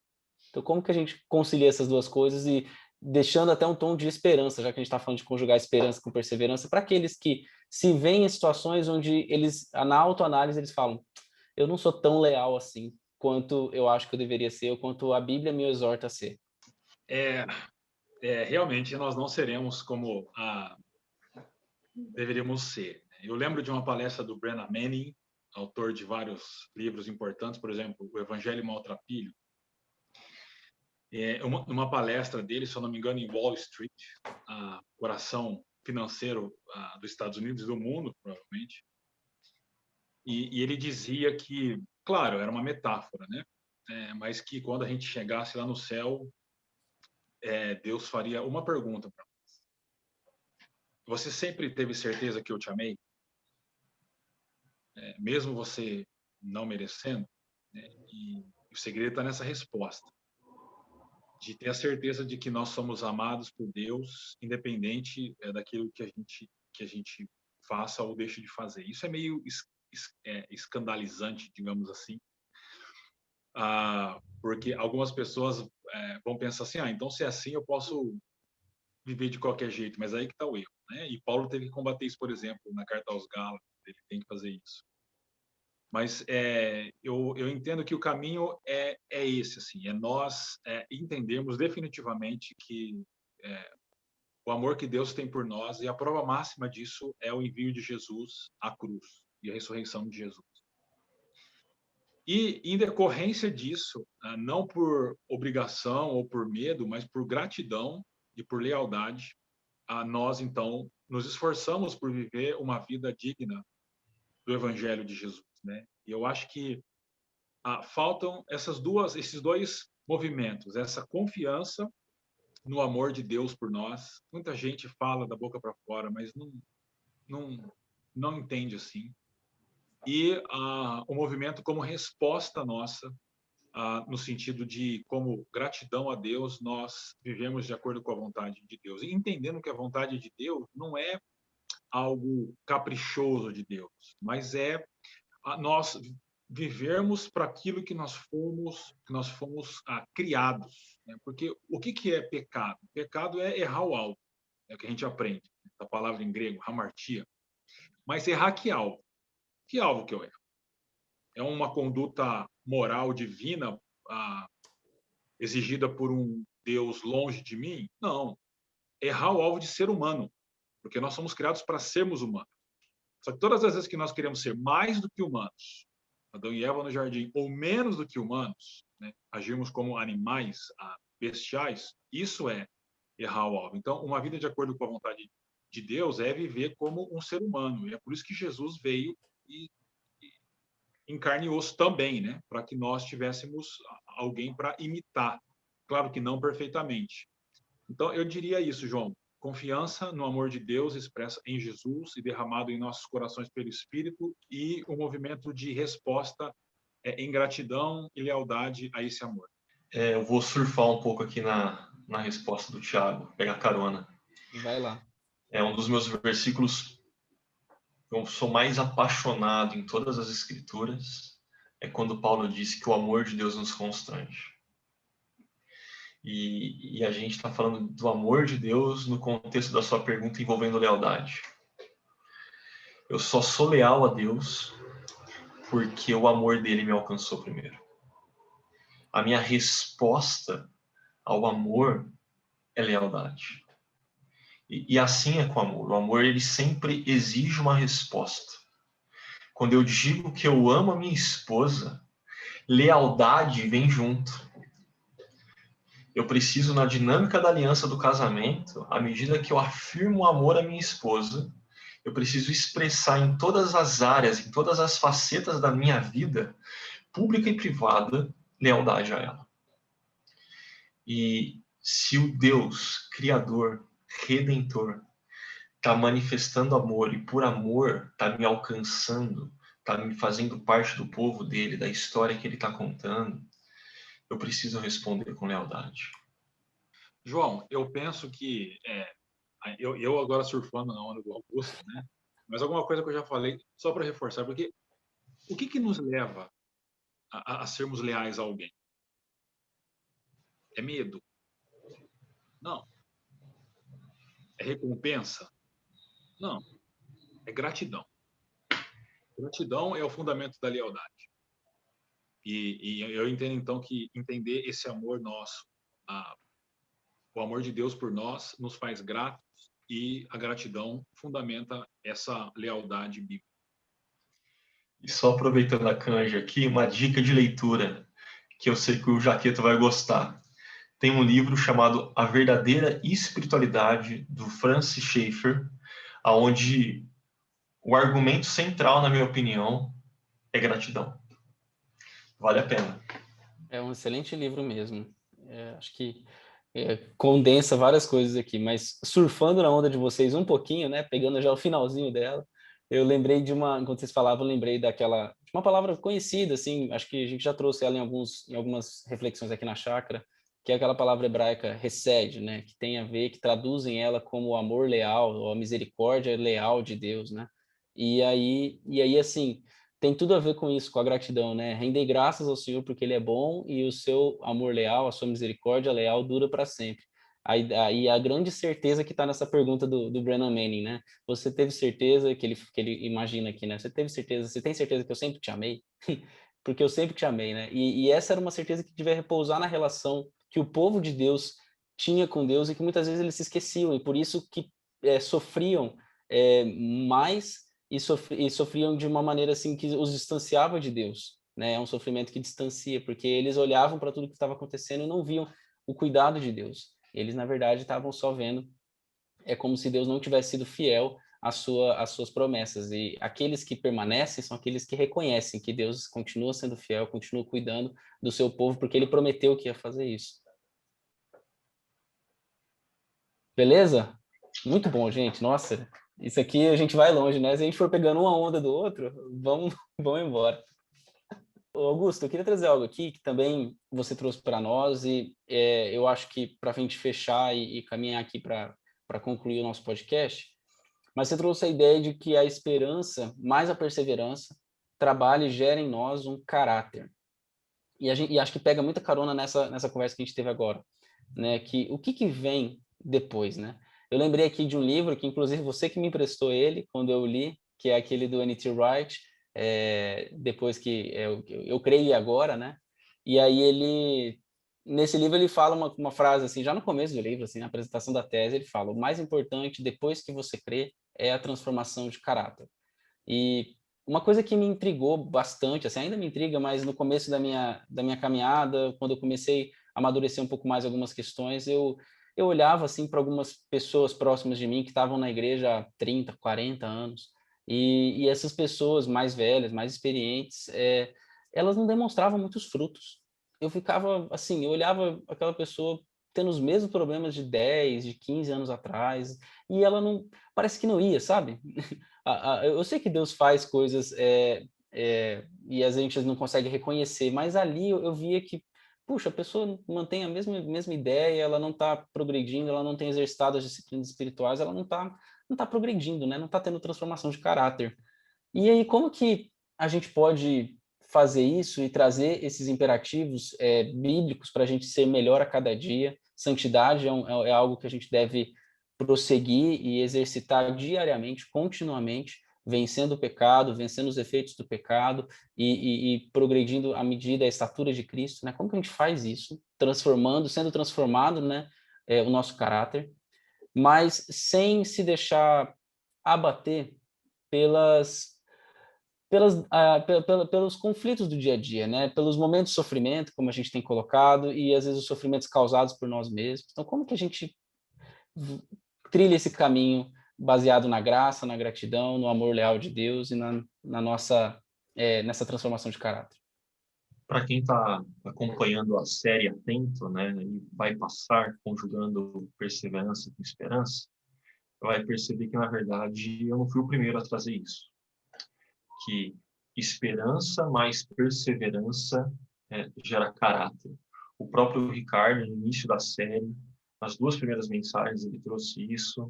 Speaker 1: Então, como que a gente concilia essas duas coisas e deixando até um tom de esperança, já que a gente está falando de conjugar esperança com perseverança, para aqueles que se veem em situações onde eles, na autoanálise, eles falam: eu não sou tão leal assim quanto eu acho que eu deveria ser, ou quanto a Bíblia me exorta a ser.
Speaker 3: Realmente nós não seremos como deveríamos ser. Eu lembro de uma palestra do Brennan Manning, autor de vários livros importantes, por exemplo, O Evangelho Maltrapilho. Uma palestra dele, se eu não me engano, em Wall Street, coração financeiro dos Estados Unidos e do mundo, provavelmente. E ele dizia que, claro, era uma metáfora, né? Mas que quando a gente chegasse lá no céu, Deus faria uma pergunta para nós: você sempre teve certeza que eu te amei? Mesmo você não merecendo? E o segredo está nessa resposta, de ter a certeza de que nós somos amados por Deus, independente daquilo que a gente faça ou deixe de fazer. Isso é meio escandalizante, digamos assim, porque algumas pessoas vão pensar assim: então se é assim eu posso viver de qualquer jeito, mas aí que está o erro, né? E Paulo teve que combater isso, por exemplo, na carta aos Gálatas, ele tem que fazer isso. Mas eu entendo que o caminho é esse, assim, nós entendermos definitivamente que o amor que Deus tem por nós, e a prova máxima disso é o envio de Jesus à cruz e a ressurreição de Jesus. E em decorrência disso, não por obrigação ou por medo, mas por gratidão e por lealdade, nós então nos esforçamos por viver uma vida digna do Evangelho de Jesus, né? E eu acho que faltam esses dois movimentos, essa confiança no amor de Deus por nós. Muita gente fala da boca para fora, mas não entende assim. E o movimento como resposta nossa, no sentido de, como gratidão a Deus, nós vivemos de acordo com a vontade de Deus. E entendendo que a vontade de Deus não é algo caprichoso de Deus, mas nós vivermos para aquilo que nós fomos criados, né? Porque o que é pecado? Pecado é errar o alvo, é o que a gente aprende, a palavra em grego, hamartia. Mas errar que alvo? Que alvo que eu erro? É uma conduta moral divina exigida por um Deus longe de mim? Não. Errar o alvo de ser humano, porque nós somos criados para sermos humanos. Só que todas as vezes que nós queremos ser mais do que humanos, Adão e Eva no jardim, ou menos do que humanos, né, agirmos como animais bestiais, isso é errar o alvo. Então, uma vida de acordo com a vontade de Deus é viver como um ser humano. E é por isso que Jesus veio e em carne e osso também, né, para que nós tivéssemos alguém para imitar. Claro que não perfeitamente. Então, eu diria isso, João. Confiança no amor de Deus expressa em Jesus e derramado em nossos corações pelo Espírito e um movimento de resposta em gratidão e lealdade a esse amor.
Speaker 2: Eu vou surfar um pouco aqui na resposta do Tiago, pegar carona.
Speaker 1: Vai lá.
Speaker 2: É um dos meus versículos que eu sou mais apaixonado em todas as Escrituras, é quando Paulo disse que o amor de Deus nos constrange. E a gente está falando do amor de Deus no contexto da sua pergunta envolvendo lealdade. Eu só sou leal a Deus porque o amor dele me alcançou primeiro. A minha resposta ao amor é lealdade. E assim é com o amor. O amor, ele sempre exige uma resposta. Quando eu digo que eu amo a minha esposa, lealdade vem junto. Eu preciso, na dinâmica da aliança do casamento, à medida que eu afirmo o amor à minha esposa, eu preciso expressar em todas as áreas, em todas as facetas da minha vida, pública e privada, lealdade a ela. E se o Deus, Criador, Redentor, está manifestando amor e por amor está me alcançando, está me fazendo parte do povo dele, da história que ele está contando, eu preciso responder com lealdade.
Speaker 3: João, eu penso que eu agora surfando na onda do Augusto, né? Mas alguma coisa que eu já falei, só para reforçar, porque o que nos leva a sermos leais a alguém? É medo? Não. É recompensa? Não. É gratidão. Gratidão é o fundamento da lealdade. E eu entendo, então, que entender esse amor nosso, o amor de Deus por nós, nos faz gratos e a gratidão fundamenta essa lealdade bíblica.
Speaker 2: E só aproveitando a canja aqui, uma dica de leitura que eu sei que o Jaqueto vai gostar. Tem um livro chamado A Verdadeira Espiritualidade, do Francis Schaeffer, onde o argumento central, na minha opinião, é gratidão. Vale a pena.
Speaker 1: É um excelente livro mesmo. Acho que condensa várias coisas aqui, mas surfando na onda de vocês um pouquinho, né, pegando já o finalzinho dela, eu lembrei enquanto vocês falavam, eu lembrei de uma palavra conhecida, assim, acho que a gente já trouxe ela em algumas reflexões aqui na Chácara, que é aquela palavra hebraica hesed, né, que tem a ver, que traduzem ela como o amor leal, ou a misericórdia leal de Deus, né, e aí assim, tem tudo a ver com isso, com a gratidão, né? Render graças ao Senhor porque Ele é bom e o seu amor leal, a sua misericórdia leal dura para sempre. Aí a grande certeza que está nessa pergunta do Brennan Manning, né? Você teve certeza que ele imagina aqui, né? Você tem certeza que eu sempre te amei? Porque eu sempre te amei, né? E essa era uma certeza que devia repousar na relação que o povo de Deus tinha com Deus e que muitas vezes eles se esqueciam e por isso que sofriam mais e sofriam de uma maneira assim que os distanciava de Deus, né? É um sofrimento que distancia, porque eles olhavam para tudo que estava acontecendo e não viam o cuidado de Deus. Eles, na verdade, estavam só vendo, é como se Deus não tivesse sido fiel às suas promessas. E aqueles que permanecem são aqueles que reconhecem que Deus continua sendo fiel, continua cuidando do seu povo, porque Ele prometeu que ia fazer isso. Beleza? Muito bom, gente. Nossa, isso aqui a gente vai longe, né? Se a gente for pegando uma onda do outro, vamos embora. Ô, Augusto, eu queria trazer algo aqui que também você trouxe para nós e eu acho que para a gente fechar e caminhar aqui para concluir o nosso podcast, mas você trouxe a ideia de que a esperança, mais a perseverança, trabalha e gera em nós um caráter. E acho que pega muita carona nessa conversa que a gente teve agora, né? Que o que vem depois, né? Eu lembrei aqui de um livro que, inclusive, você que me emprestou ele quando eu li, que é aquele do N.T. Wright, depois que eu creio agora, né? E aí nesse livro ele fala uma frase assim, já no começo do livro, assim, na apresentação da tese, ele fala: o mais importante depois que você crê é a transformação de caráter. E uma coisa que me intrigou bastante, assim, ainda me intriga, mas no começo da minha caminhada, quando eu comecei a amadurecer um pouco mais algumas questões, eu olhava assim para algumas pessoas próximas de mim que estavam na igreja há 30, 40 anos, e essas pessoas mais velhas, mais experientes, elas não demonstravam muitos frutos. Eu ficava assim, eu olhava aquela pessoa tendo os mesmos problemas de 10, de 15 anos atrás, e ela não, parece que não ia, sabe? Eu sei que Deus faz coisas e a gente não consegue reconhecer, mas ali eu via que, puxa, a pessoa mantém a mesma ideia, ela não está progredindo, ela não tem exercitado as disciplinas espirituais, ela não tá progredindo, né? Não está tendo transformação de caráter. E aí, como que a gente pode fazer isso e trazer esses imperativos bíblicos para a gente ser melhor a cada dia? Santidade é algo que a gente deve prosseguir e exercitar diariamente, continuamente, vencendo o pecado, vencendo os efeitos do pecado e progredindo à medida da estatura de Cristo, né? Como que a gente faz isso? Sendo transformado, né, o nosso caráter, mas sem se deixar abater pelos conflitos do dia a dia, né? Pelos momentos de sofrimento, como a gente tem colocado, e às vezes os sofrimentos causados por nós mesmos. Então, como que a gente trilha esse caminho baseado na graça, na gratidão, no amor leal de Deus e nessa transformação de caráter?
Speaker 2: Para quem está acompanhando a série atento, né, e vai passar conjugando perseverança com esperança, vai perceber que, na verdade, eu não fui o primeiro a trazer isso. Que esperança mais perseverança gera caráter. O próprio Ricardo, no início da série, nas 2 primeiras mensagens, ele trouxe isso.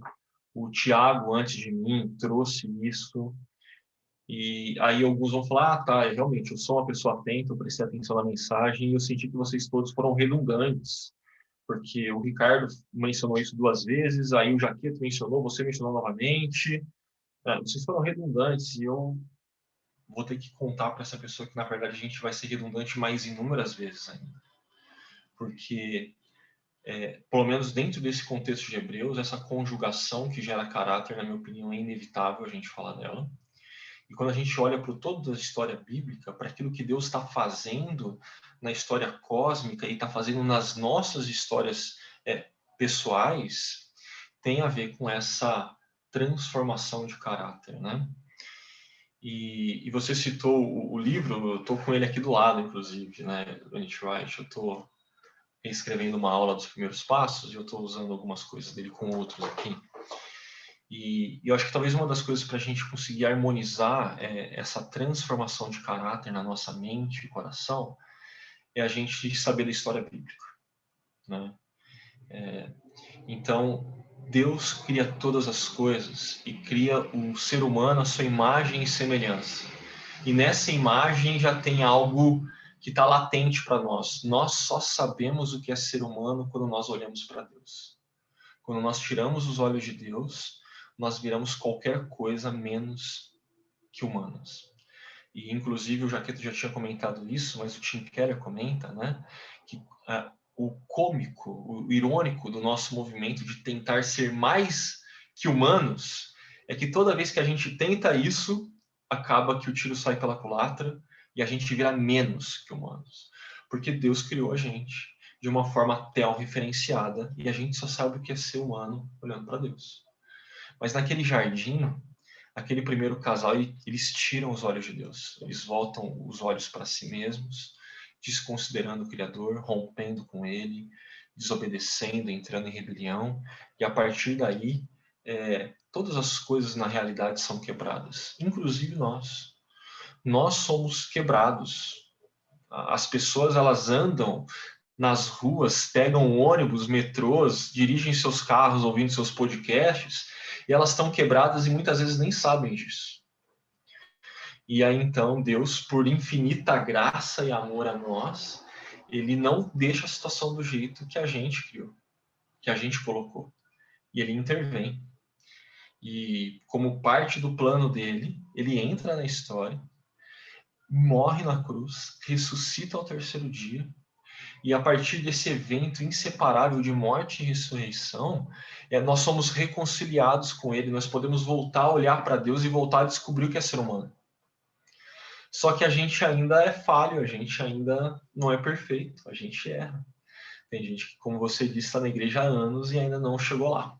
Speaker 2: O Tiago, antes de mim, trouxe isso. E aí alguns vão falar, tá, realmente, eu sou uma pessoa atenta, eu prestei atenção na mensagem e eu senti que vocês todos foram redundantes, porque o Ricardo mencionou isso 2 vezes, aí o Jaqueto mencionou, você mencionou novamente, vocês foram redundantes e eu vou ter que contar para essa pessoa que, na verdade, a gente vai ser redundante mais inúmeras vezes ainda. Porque, pelo menos dentro desse contexto de Hebreus, essa conjugação que gera caráter, na minha opinião, é inevitável a gente falar dela. E quando a gente olha para toda a história bíblica, para aquilo que Deus está fazendo na história cósmica e está fazendo nas nossas histórias pessoais, tem a ver com essa transformação de caráter, né? E você citou o livro, eu estou com ele aqui do lado, inclusive, né, do N.T. Wright. Eu estou escrevendo uma aula dos primeiros passos e eu estou usando algumas coisas dele com outros aqui. E eu acho que talvez uma das coisas para a gente conseguir harmonizar essa transformação de caráter na nossa mente e coração é a gente saber da história bíblica, né? Então, Deus cria todas as coisas e cria o ser humano à sua imagem e semelhança. E nessa imagem já tem algo que está latente para nós. Nós só sabemos o que é ser humano quando nós olhamos para Deus. Quando nós tiramos os olhos de Deus, nós viramos qualquer coisa menos que humanos. E, inclusive, o Jaqueto já tinha comentado isso, mas o Tim Keller comenta, né, que o cômico, o irônico do nosso movimento de tentar ser mais que humanos é que toda vez que a gente tenta isso, acaba que o tiro sai pela culatra e a gente vira menos que humanos. Porque Deus criou a gente de uma forma referenciada e a gente só sabe o que é ser humano olhando para Deus. Mas naquele jardim, aquele primeiro casal, eles tiram os olhos de Deus. Eles voltam os olhos para si mesmos, desconsiderando o Criador, rompendo com Ele, desobedecendo, entrando em rebelião. E a partir daí, todas as coisas na realidade são quebradas, inclusive nós. Nós somos quebrados. As pessoas, elas andam nas ruas, pegam ônibus, metrôs, dirigem seus carros ouvindo seus podcasts, e elas estão quebradas e muitas vezes nem sabem disso. E aí, então, Deus, por infinita graça e amor a nós, ele não deixa a situação do jeito que a gente criou, que a gente colocou. E ele intervém. E, como parte do plano dele, ele entra na história, morre na cruz, ressuscita ao terceiro dia, e a partir desse evento inseparável de morte e ressurreição, nós somos reconciliados com ele, nós podemos voltar a olhar para Deus e voltar a descobrir o que é ser humano. Só que a gente ainda é falho, a gente ainda não é perfeito, a gente erra. Tem gente que, como você disse, está na igreja há anos e ainda não chegou lá,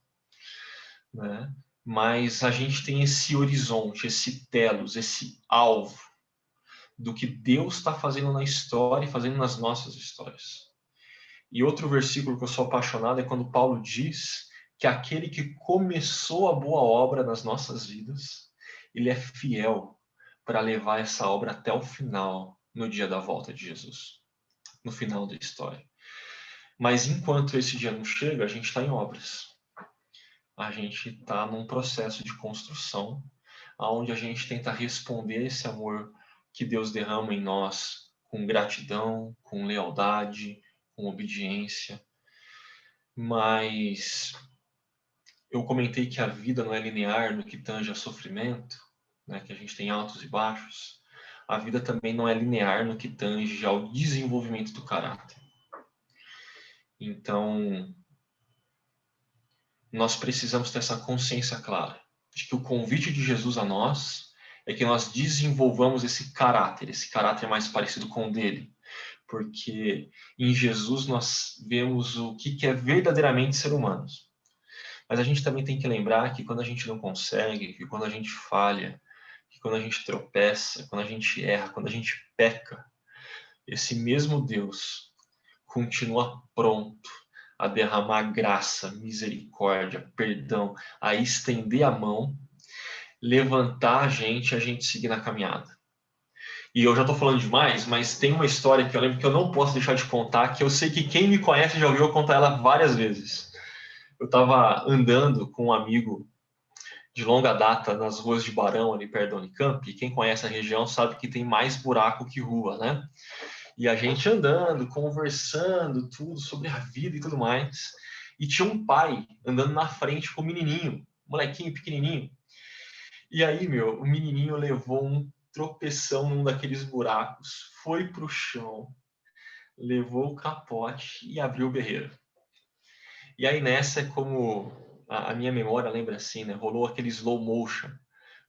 Speaker 2: né? Mas a gente tem esse horizonte, esse telos, esse alvo do que Deus está fazendo na história e fazendo nas nossas histórias. E outro versículo que eu sou apaixonado é quando Paulo diz que aquele que começou a boa obra nas nossas vidas, ele é fiel para levar essa obra até o final, no dia da volta de Jesus, no final da história. Mas enquanto esse dia não chega, a gente está em obras. A gente está num processo de construção, onde a gente tenta responder a esse amor que Deus derrama em nós com gratidão, com lealdade, com obediência. Mas eu comentei que a vida não é linear no que tange a sofrimento, né, que a gente tem altos e baixos. A vida também não é linear no que tange ao desenvolvimento do caráter. Então, nós precisamos ter essa consciência clara de que o convite de Jesus a nós é que nós desenvolvamos esse caráter mais parecido com o dele. Porque em Jesus nós vemos o que é verdadeiramente ser humanos. Mas a gente também tem que lembrar que quando a gente não consegue, que quando a gente falha, que quando a gente tropeça, quando a gente erra, quando a gente peca, esse mesmo Deus continua pronto a derramar graça, misericórdia, perdão, a estender a mão, levantar a gente seguir na caminhada. E eu já estou falando demais, mas tem uma história que eu lembro que eu não posso deixar de contar, que eu sei que quem me conhece já ouviu eu contar ela várias vezes. Eu estava andando com um amigo de longa data nas ruas de Barão, ali perto da Unicamp, e quem conhece a região sabe que tem mais buraco que rua, né? E a gente andando, conversando, tudo sobre a vida e tudo mais. E tinha um pai andando na frente com o menininho, um molequinho pequenininho. E aí, o menininho levou um tropeção num daqueles buracos, foi pro chão, levou o capote e abriu o berreiro. E aí nessa é como a minha memória lembra assim, né? Rolou aquele slow motion,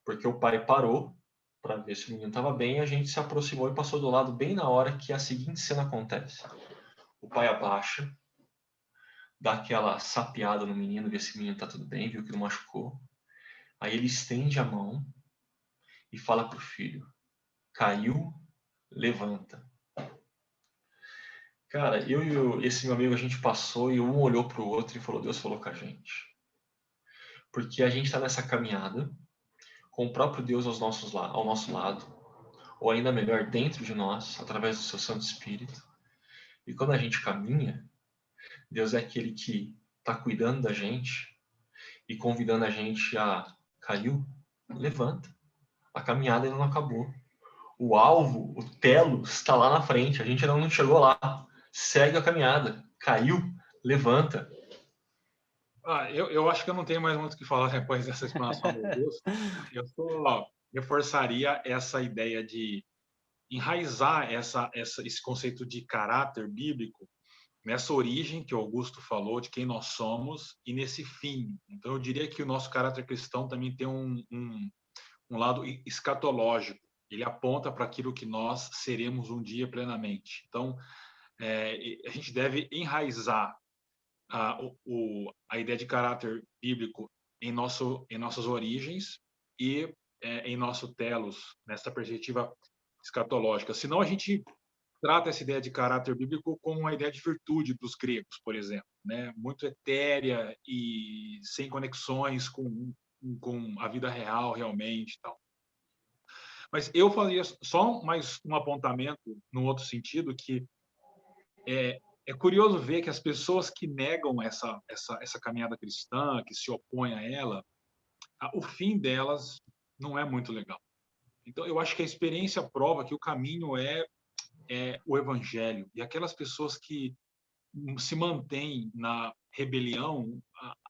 Speaker 2: porque o pai parou para ver se o menino estava bem, a gente se aproximou e passou do lado bem na hora que a seguinte cena acontece. O pai abaixa, dá aquela sapeada no menino, vê se o menino está tudo bem, viu que não machucou. Aí ele estende a mão e fala pro filho: caiu, levanta. Cara, eu e esse meu amigo, a gente passou e um olhou pro outro e falou: Deus falou com a gente. Porque a gente está nessa caminhada com o próprio Deus ao nosso lado, ou ainda melhor, dentro de nós, através do seu Santo Espírito. E quando a gente caminha, Deus é aquele que está cuidando da gente e convidando a gente a caiu, levanta. A caminhada ainda não acabou. O alvo, o telo, está lá na frente. A gente ainda não chegou lá. Segue a caminhada. Caiu, levanta.
Speaker 3: Eu acho que eu não tenho mais muito o que falar depois dessa explanação do Augusto. Eu só reforçaria essa ideia de enraizar esse conceito de caráter bíblico nessa origem que o Augusto falou, de quem nós somos, e nesse fim. Então, eu diria que o nosso caráter cristão também tem um lado escatológico. Ele aponta para aquilo que nós seremos um dia plenamente. Então, a gente deve enraizar a ideia de caráter bíblico em nossas origens e em nosso telos, nessa perspectiva escatológica. Senão, a gente trata essa ideia de caráter bíblico como uma ideia de virtude dos gregos, por exemplo, né? Muito etérea e sem conexões com a vida real, realmente, tal. Mas eu faria só mais um apontamento no outro sentido, que é curioso ver que as pessoas que negam essa caminhada cristã, que se opõem a ela, o fim delas não é muito legal. Então, eu acho que a experiência prova que o caminho é o evangelho. E aquelas pessoas que se mantêm na rebelião,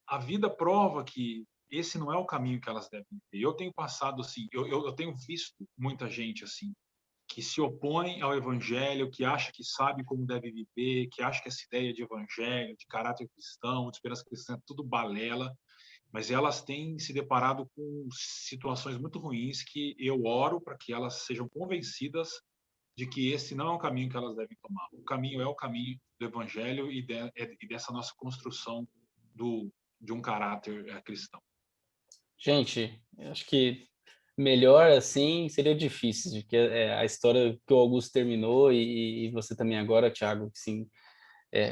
Speaker 3: a vida prova que esse não é o caminho que elas devem ter. Eu tenho passado assim, eu tenho visto muita gente assim, que se opõe ao evangelho, que acha que sabe como deve viver, que acha que essa ideia de evangelho, de caráter cristão, de esperança cristã, é tudo balela, mas elas têm se deparado com situações muito ruins que eu oro para que elas sejam convencidas de que esse não é o caminho que elas devem tomar. O caminho é o caminho do evangelho e dessa nossa construção de um caráter cristão.
Speaker 1: Gente, eu acho que melhor assim seria difícil, porque a história que o Augusto terminou e você também agora, Thiago, sim,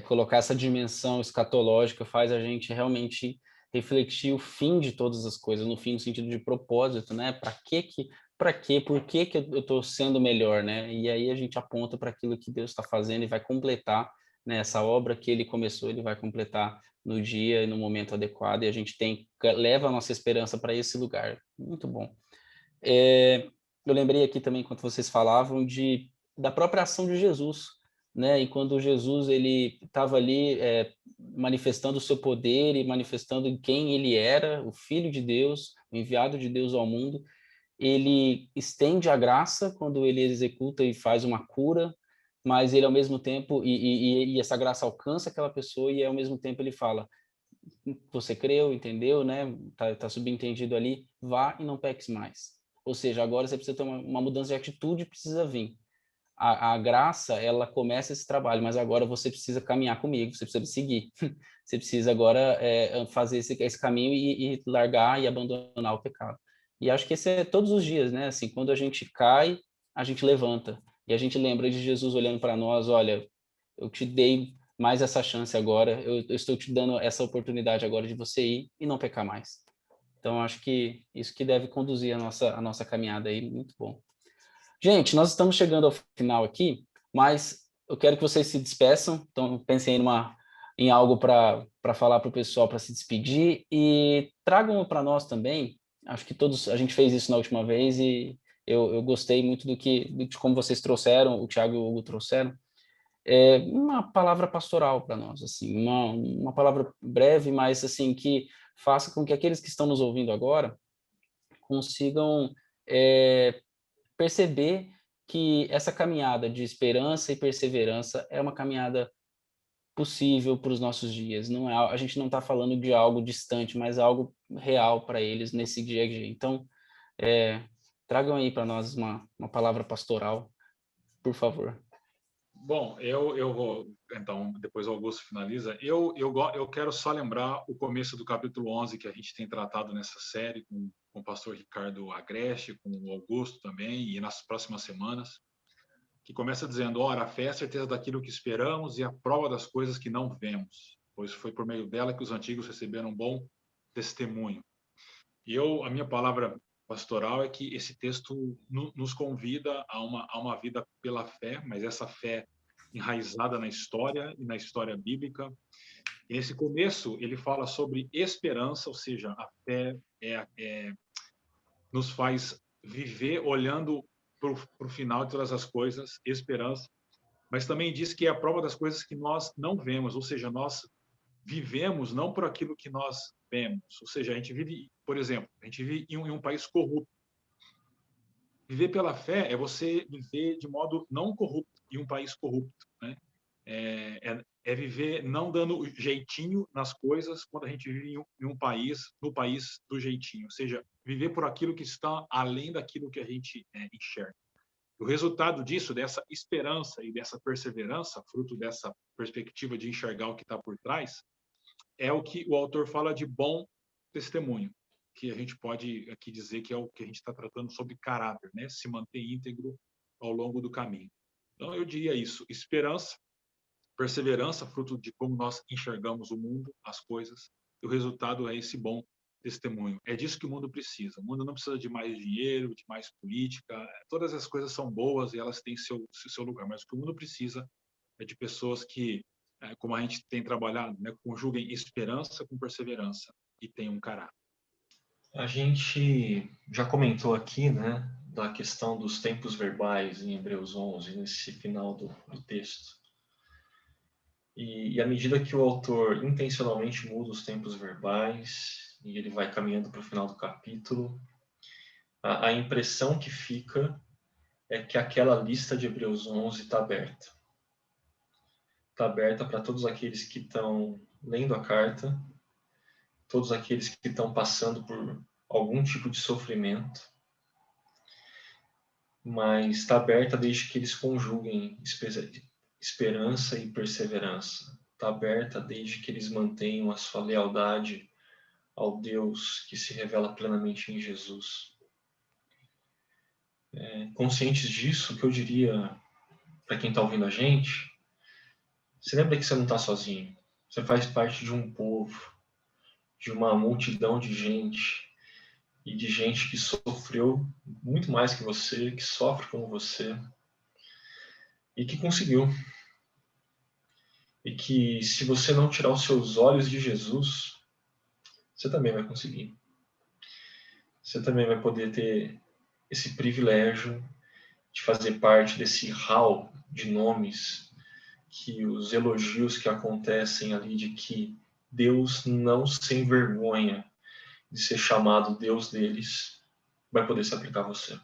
Speaker 1: colocar essa dimensão escatológica faz a gente realmente refletir o fim de todas as coisas, no fim, no sentido de propósito, né? Para quê? Por que que eu estou sendo melhor, né? E aí a gente aponta para aquilo que Deus está fazendo e vai completar, né? Essa obra que Ele começou, Ele vai completar no dia e no momento adequado, e a gente leva a nossa esperança para esse lugar. Muito bom. Eu lembrei aqui também, quando vocês falavam, da própria ação de Jesus, né? E quando Jesus ele estava ali manifestando o seu poder e manifestando quem ele era, o Filho de Deus, o enviado de Deus ao mundo, ele estende a graça quando ele executa e faz uma cura, mas ele ao mesmo tempo, e essa graça alcança aquela pessoa e ao mesmo tempo ele fala, você creu, entendeu, né? Tá subentendido ali, vá e não peques mais. Ou seja, agora você precisa ter uma mudança de atitude, precisa vir. A graça, ela começa esse trabalho, mas agora você precisa caminhar comigo, você precisa me seguir. Você precisa agora fazer esse caminho e largar e abandonar o pecado. E acho que esse é todos os dias, né? Assim, quando a gente cai, a gente levanta. E a gente lembra de Jesus olhando para nós, olha, eu te dei mais essa chance agora, eu estou te dando essa oportunidade agora de você ir e não pecar mais. Então, acho que isso que deve conduzir a nossa caminhada aí, muito bom. Gente, nós estamos chegando ao final aqui, mas eu quero que vocês se despeçam. Então, pensem em algo para falar para o pessoal para se despedir e tragam para nós também. Acho que a gente fez isso na última vez e eu gostei muito de como vocês trouxeram, o Thiago e o Hugo trouxeram, uma palavra pastoral para nós, assim, uma palavra breve, mas assim que faça com que aqueles que estão nos ouvindo agora consigam perceber que essa caminhada de esperança e perseverança é uma caminhada possível para os nossos dias. Não é, a gente não está falando de algo distante, mas algo real para eles nesse dia a dia. Então, tragam aí para nós uma palavra pastoral, por favor.
Speaker 3: Bom, eu vou, então, depois o Augusto finaliza. Eu quero só lembrar o começo do capítulo 11 que a gente tem tratado nessa série com o pastor Ricardo Agreste, com o Augusto também, e nas próximas semanas, que começa dizendo, ora, a fé é a certeza daquilo que esperamos e a prova das coisas que não vemos, pois foi por meio dela que os antigos receberam um bom testemunho. E a minha palavra pastoral é que esse texto nos convida a uma vida pela fé, mas essa fé enraizada na história e na história bíblica. E nesse começo ele fala sobre esperança, ou seja, a fé nos faz viver olhando para o final de todas as coisas, esperança, mas também diz que é a prova das coisas que nós não vemos, ou seja, nós vivemos não por aquilo que nós vemos, ou seja, a gente vive, por exemplo, a gente vive em um país corrupto. Viver pela fé é você viver de modo não corrupto em um país corrupto, né? É viver não dando jeitinho nas coisas quando a gente vive em um país, no país do jeitinho, ou seja, viver por aquilo que está além daquilo que a gente enxerga. O resultado disso, dessa esperança e dessa perseverança, fruto dessa perspectiva de enxergar o que está por trás, é o que o autor fala de bom testemunho, que a gente pode aqui dizer que é o que a gente está tratando sobre caráter, né? Se manter íntegro ao longo do caminho. Então, eu diria isso: esperança, perseverança, fruto de como nós enxergamos o mundo, as coisas, e o resultado é esse bom testemunho. É disso que o mundo precisa. O mundo não precisa de mais dinheiro, de mais política. Todas as coisas são boas e elas têm seu lugar, mas o que o mundo precisa é de pessoas que, como a gente tem trabalhado, né, conjuguem esperança com perseverança e tenham um caráter.
Speaker 2: A gente já comentou aqui, né, da questão dos tempos verbais em Hebreus 11, nesse final do texto. E à medida que o autor intencionalmente muda os tempos verbais e ele vai caminhando para o final do capítulo, a impressão que fica é que aquela lista de Hebreus 11 está aberta. Está aberta para todos aqueles que estão lendo a carta, todos aqueles que estão passando por algum tipo de sofrimento, mas está aberta desde que eles conjuguem esperança e perseverança. Está aberta desde que eles mantenham a sua lealdade ao Deus que se revela plenamente em Jesus. Conscientes disso, o que eu diria para quem está ouvindo a gente, você lembra que você não está sozinho. Você faz parte de um povo, de uma multidão de gente, e de gente que sofreu muito mais que você, que sofre como você, e que conseguiu. E que se você não tirar os seus olhos de Jesus, você também vai conseguir. Você também vai poder ter esse privilégio de fazer parte desse hall de nomes, que os elogios que acontecem ali de que Deus não se envergonha de ser chamado Deus deles, vai poder se aplicar a você.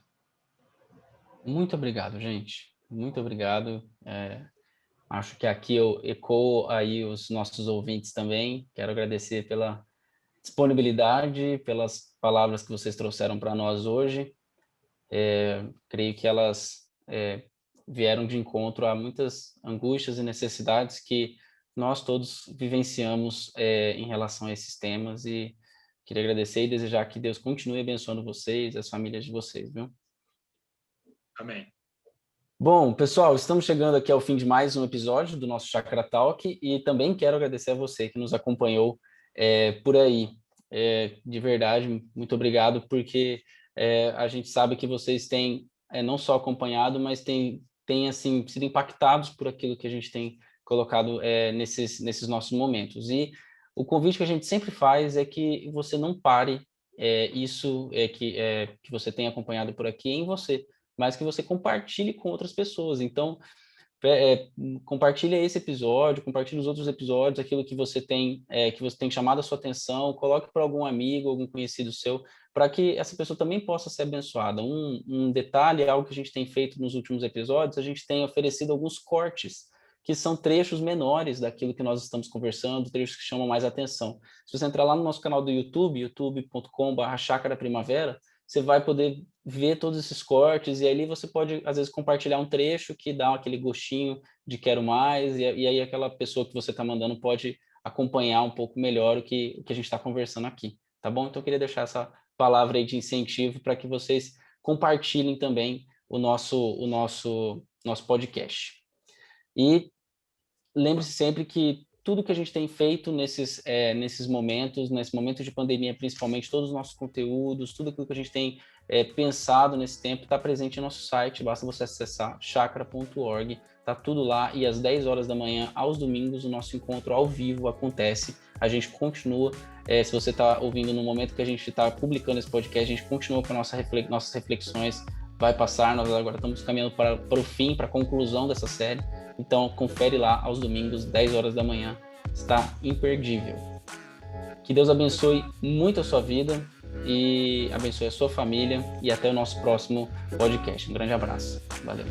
Speaker 1: Muito obrigado, gente. Muito obrigado. Acho que aqui eu ecoo aí os nossos ouvintes também. Quero agradecer pela disponibilidade, pelas palavras que vocês trouxeram para nós hoje. Creio que elas vieram de encontro a muitas angústias e necessidades que nós todos vivenciamos em relação a esses temas, e queria agradecer e desejar que Deus continue abençoando vocês, as famílias de vocês, viu?
Speaker 3: Amém.
Speaker 1: Bom, pessoal, estamos chegando aqui ao fim de mais um episódio do nosso Chakra Talk, e também quero agradecer a você que nos acompanhou por aí. De verdade, muito obrigado, porque a gente sabe que vocês têm não só acompanhado, mas têm assim, sido impactados por aquilo que a gente tem colocado nesses nossos momentos. E o convite que a gente sempre faz é que você não pare isso que você tem acompanhado por aqui em você, mas que você compartilhe com outras pessoas. Então, compartilhe esse episódio, compartilhe os outros episódios, aquilo que você tem chamado a sua atenção, coloque para algum amigo, algum conhecido seu, para que essa pessoa também possa ser abençoada. Um detalhe, algo que a gente tem feito nos últimos episódios, a gente tem oferecido alguns cortes, que são trechos menores daquilo que nós estamos conversando, trechos que chamam mais atenção. Se você entrar lá no nosso canal do YouTube, youtube.com/Chácara Primavera, você vai poder ver todos esses cortes, e ali você pode, às vezes, compartilhar um trecho que dá aquele gostinho de quero mais, e aí aquela pessoa que você está mandando pode acompanhar um pouco melhor o que a gente está conversando aqui, tá bom? Então, eu queria deixar essa palavra aí de incentivo para que vocês compartilhem também o nosso podcast. E lembre-se sempre que tudo que a gente tem feito nesses momentos, nesse momento de pandemia, principalmente, todos os nossos conteúdos, tudo aquilo que a gente tem pensado nesse tempo, está presente no nosso site, basta você acessar chakra.org, está tudo lá, e às 10 horas da manhã, aos domingos, o nosso encontro ao vivo acontece, a gente continua, se você está ouvindo no momento que a gente está publicando esse podcast, a gente continua com nossas reflexões, vai passar, nós agora estamos caminhando para o fim, para a conclusão dessa série. Então, confere lá aos domingos, 10 horas da manhã. Está imperdível. Que Deus abençoe muito a sua vida e abençoe a sua família. E até o nosso próximo podcast. Um grande abraço. Valeu.